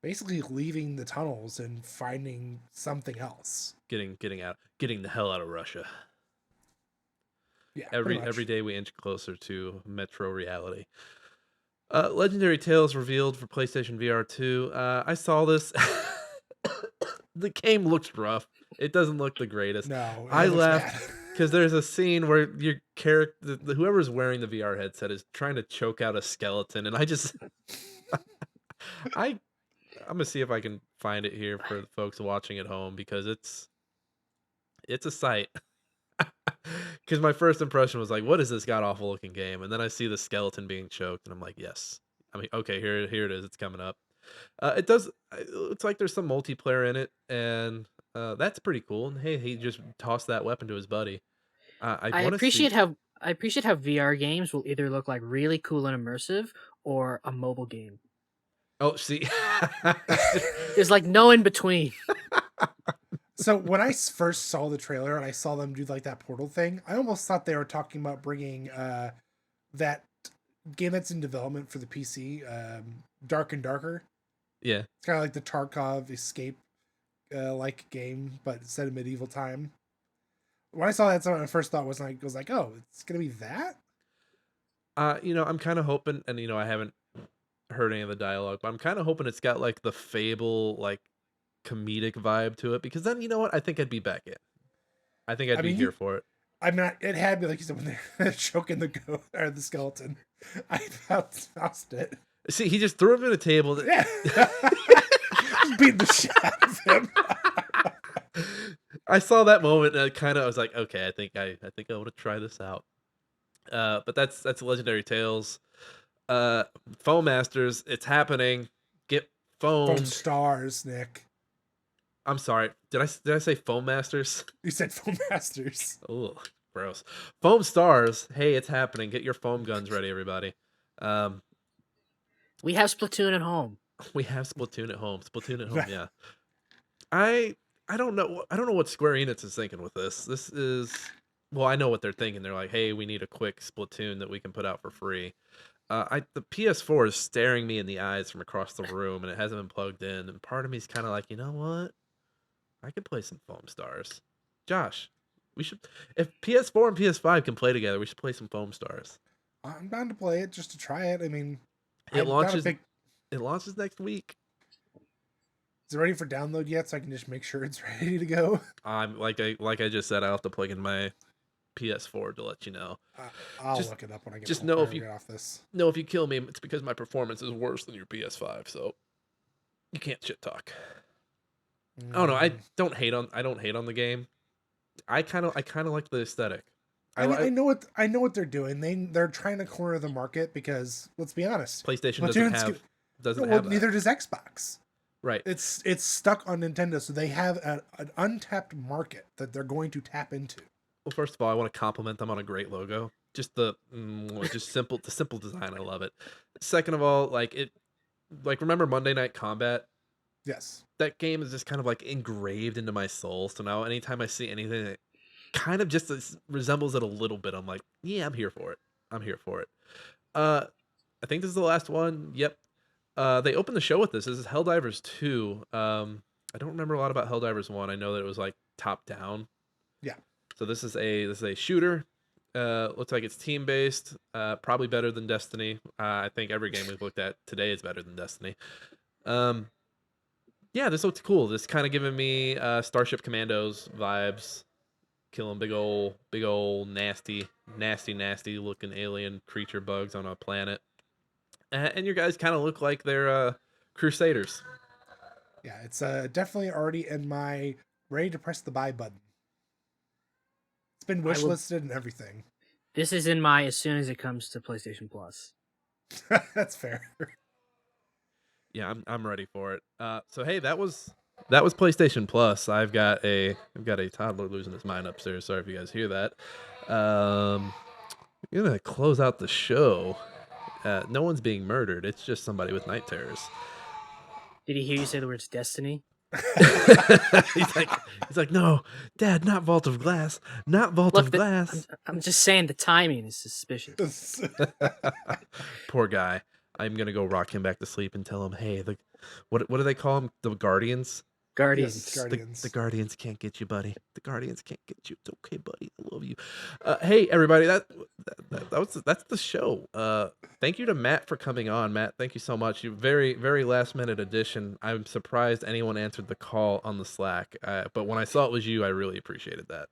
basically leaving the tunnels and finding something else. Getting out, getting the hell out of Russia. Yeah, Every day we inch closer to Metro reality. Legendary Tales revealed for PlayStation VR 2. I saw this. The game looks rough. It doesn't look the greatest. No, I laughed because there's a scene where your character, whoever's wearing the VR headset, is trying to choke out a skeleton, and I just, I'm gonna see if I can find it here for the folks watching at home, because it's a sight. Because my first impression was like, what is this god awful looking game? And then I see the skeleton being choked, and I'm like, yes. I mean, okay, here it is. It's coming up. It does. It's like there's some multiplayer in it, and that's pretty cool. And hey, he just tossed that weapon to his buddy. I wanna appreciate see... how VR games will either look like really cool and immersive or a mobile game. Oh, see, There's like no in between. So when I first saw the trailer and I saw them do like that portal thing, I almost thought they were talking about bringing that game that's in development for the PC, Dark and Darker. Yeah, It's kind of like the Tarkov escape like game, but instead of medieval time. When I saw that, my first thought was like, oh, it's gonna be that. I'm kind of hoping, and I haven't heard any of the dialogue, but I'm kind of hoping it's got like the Fable like comedic vibe to it, because then you know what, I think I'd be back in. I think I'd be here for it. I mean, it had me, like you said, when they're choking the goat or the skeleton. I lost it. See, he just threw him at a table. Yeah, beat the shit out of him. I saw that moment, and I was like, okay, I think I want to try this out. But that's Legendary Tales. Foam Masters, it's happening. Get foam. Foam Stars, Nick. I'm sorry. Did I say Foam Masters? You said Foam Masters. Oh, gross. Foam Stars. Hey, it's happening. Get your foam guns ready, everybody. We have Splatoon at home. We have Splatoon at home. Splatoon at home. Yeah. I don't know. I don't know what Square Enix is thinking with this. This is, well, I know what they're thinking. They're like, hey, we need a quick Splatoon that we can put out for free. The PS4 is staring me in the eyes from across the room, and it hasn't been plugged in. And part of me is kind of like, you know what? I could play some Foam Stars. Josh, we should. If PS4 and PS5 can play together, we should play some Foam Stars. I'm down to play it just to try it. I mean, it launches. It launches next week. Is it ready for download yet? So I can just make sure it's ready to go. I'm like I just said, I'll have to plug in my PS4 to let you know. I'll look it up when I get. Just home, know if you get off this. No, if you kill me, it's because my performance is worse than your PS5. So you can't shit talk. Oh no, I don't hate on the game. I kind of like the aesthetic. I know what they're doing. They're trying to corner the market, because let's be honest, PlayStation doesn't have neither that. does Xbox. Right. It's stuck on Nintendo, so they have an untapped market that they're going to tap into. Well, first of all, I want to compliment them on a great logo. Just the simple design. I love it. Second of all, remember Monday Night Combat? Yes. That game is just kind of like engraved into my soul. So now anytime I see anything that kind of just resembles it a little bit, I'm like, yeah, I'm here for it. I think this is the last one. Yep. They opened the show with this. This is Helldivers 2. I don't remember a lot about Helldivers 1. I know that it was like top down. Yeah. So this is a shooter. Looks like it's team based. Probably better than Destiny. I think every game we've looked at today is better than Destiny. Yeah, this looks cool. This kind of giving me Starship Commandos vibes. Killing big old nasty looking alien creature bugs on a planet. And your guys kind of look like they're Crusaders. Yeah, it's definitely already in my ready to press the buy button. It's been wishlisted and everything. This is in my as soon as it comes to PlayStation Plus. That's fair. Yeah, I'm ready for it. So hey, that was PlayStation Plus. I've got a toddler losing his mind upstairs. Sorry if you guys hear that. I'm gonna close out the show. No one's being murdered. It's just somebody with night terrors. Did he hear you say the words Destiny? he's like, no, Dad, not Vault of Glass, not Vault of Glass. I'm just saying the timing is suspicious. Poor guy. I'm gonna go rock him back to sleep and tell him, hey, what do they call him? The Guardians. Guardians. Yes, Guardians. The Guardians can't get you, buddy. The Guardians can't get you. It's okay, buddy. I love you. Hey, everybody. That's the show. Thank you to Matt for coming on. Matt, thank you so much. You very, very last minute addition. I'm surprised anyone answered the call on the Slack. But when I saw it was you, I really appreciated that.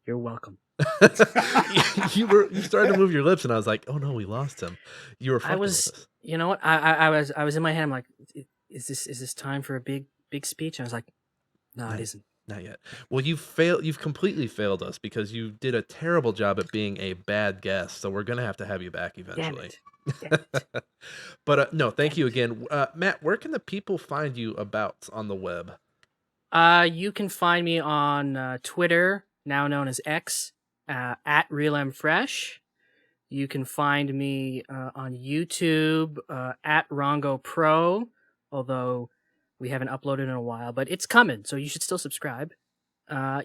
You're welcome. You started to move your lips, and I was like, oh no, we lost him. You were. Fucking with us. You know what? I was in my head. I'm like, is this time for a big speech? And I was like, no, it isn't. Not yet. Well, you've completely failed us because you did a terrible job at being a bad guest. So we're gonna have to have you back eventually. Damn it. But no, thank you again, Matt. Where can the people find you on the web? You can find me on Twitter, now known as X, at RealMFresh. You can find me on YouTube at Rongo Pro, although we haven't uploaded in a while, but it's coming, so you should still subscribe.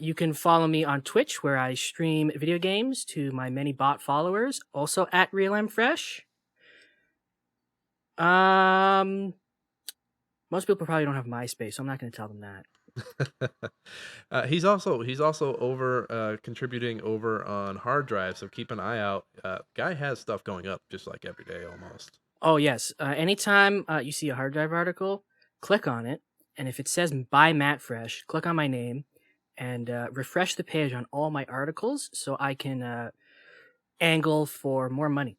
You can follow me on Twitch, where I stream video games to my many bot followers, also at RealMFresh. Most people probably don't have MySpace, so I'm not going to tell them that. He's also over contributing over on Hard Drive, so keep an eye out. Guy has stuff going up just like every day almost. Oh yes, anytime you see a Hard Drive article, click on it, and if it says by Matt Fresh, click on my name and refresh the page on all my articles so I can angle for more money.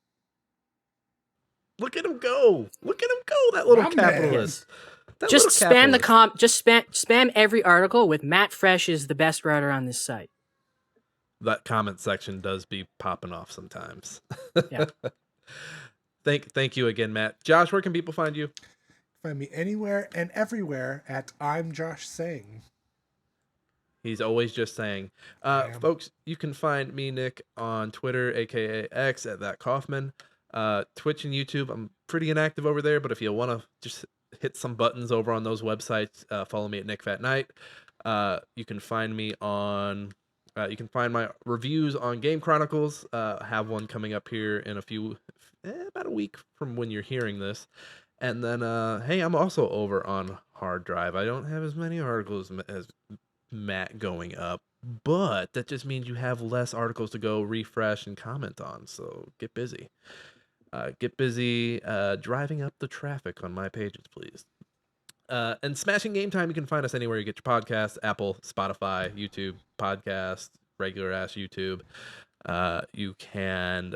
Look at him go! That little capitalist. Just spam spam every article with Matt Fresh is the best writer on this site. That comment section does be popping off sometimes. Yeah. Thank you again, Matt. Josh, where can people find you? Find me anywhere and everywhere at I'm Josh Saying. He's always just saying. Folks, you can find me, Nick, on Twitter, aka X, at that Kaufman. Twitch and YouTube, I'm pretty inactive over there, but if you want to just hit some buttons over on those websites, follow me at Nick Fat Knight. You can find me on you can find my reviews on Game Chronicles. Have one coming up here in about a week from when you're hearing this. And then hey, I'm also over on Hard Drive. I don't have as many articles as Matt going up, but that just means you have less articles to go refresh and comment on, so get busy. Driving up the traffic on my pages, please. And Smashing Game Time, you can find us anywhere you get your podcasts: Apple, Spotify, YouTube, podcast, regular ass YouTube. You can,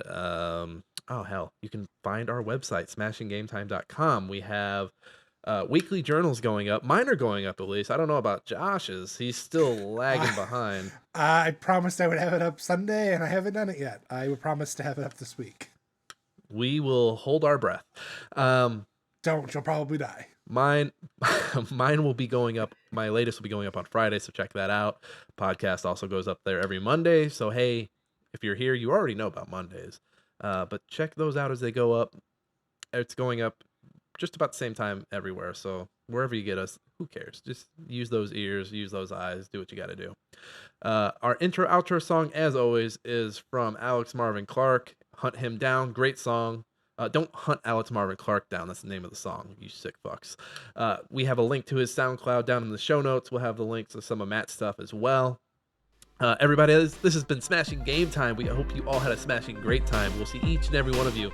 you can find our website, smashinggametime.com. We have weekly journals going up. Mine are going up, at least. I don't know about Josh's. He's still lagging behind. I promised I would have it up Sunday, and I haven't done it yet. I would promise to have it up this week. We will hold our breath. Don't. You'll probably die. Mine will be going up. My latest will be going up on Friday, so check that out. Podcast also goes up there every Monday. So, hey, if you're here, you already know about Mondays. But check those out as they go up. It's going up just about the same time everywhere. So wherever you get us, who cares? Just use those ears, use those eyes, do what you got to do. Our intro outro song, as always, is from Alex Marvin Clark. Hunt Him Down. Great song. Don't hunt Alex Marvin Clark down. That's the name of the song, you sick fucks. We have a link to his SoundCloud down in the show notes. We'll have the links to some of Matt's stuff as well. Everybody, this has been Smashing Game Time. We hope you all had a smashing great time. We'll see each and every one of you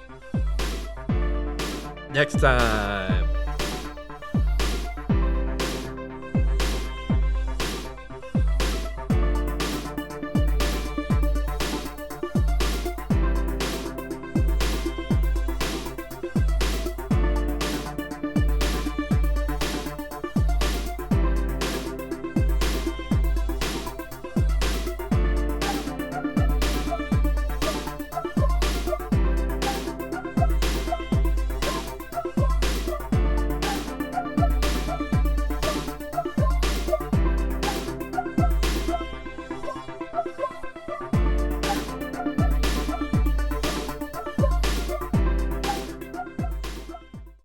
next time.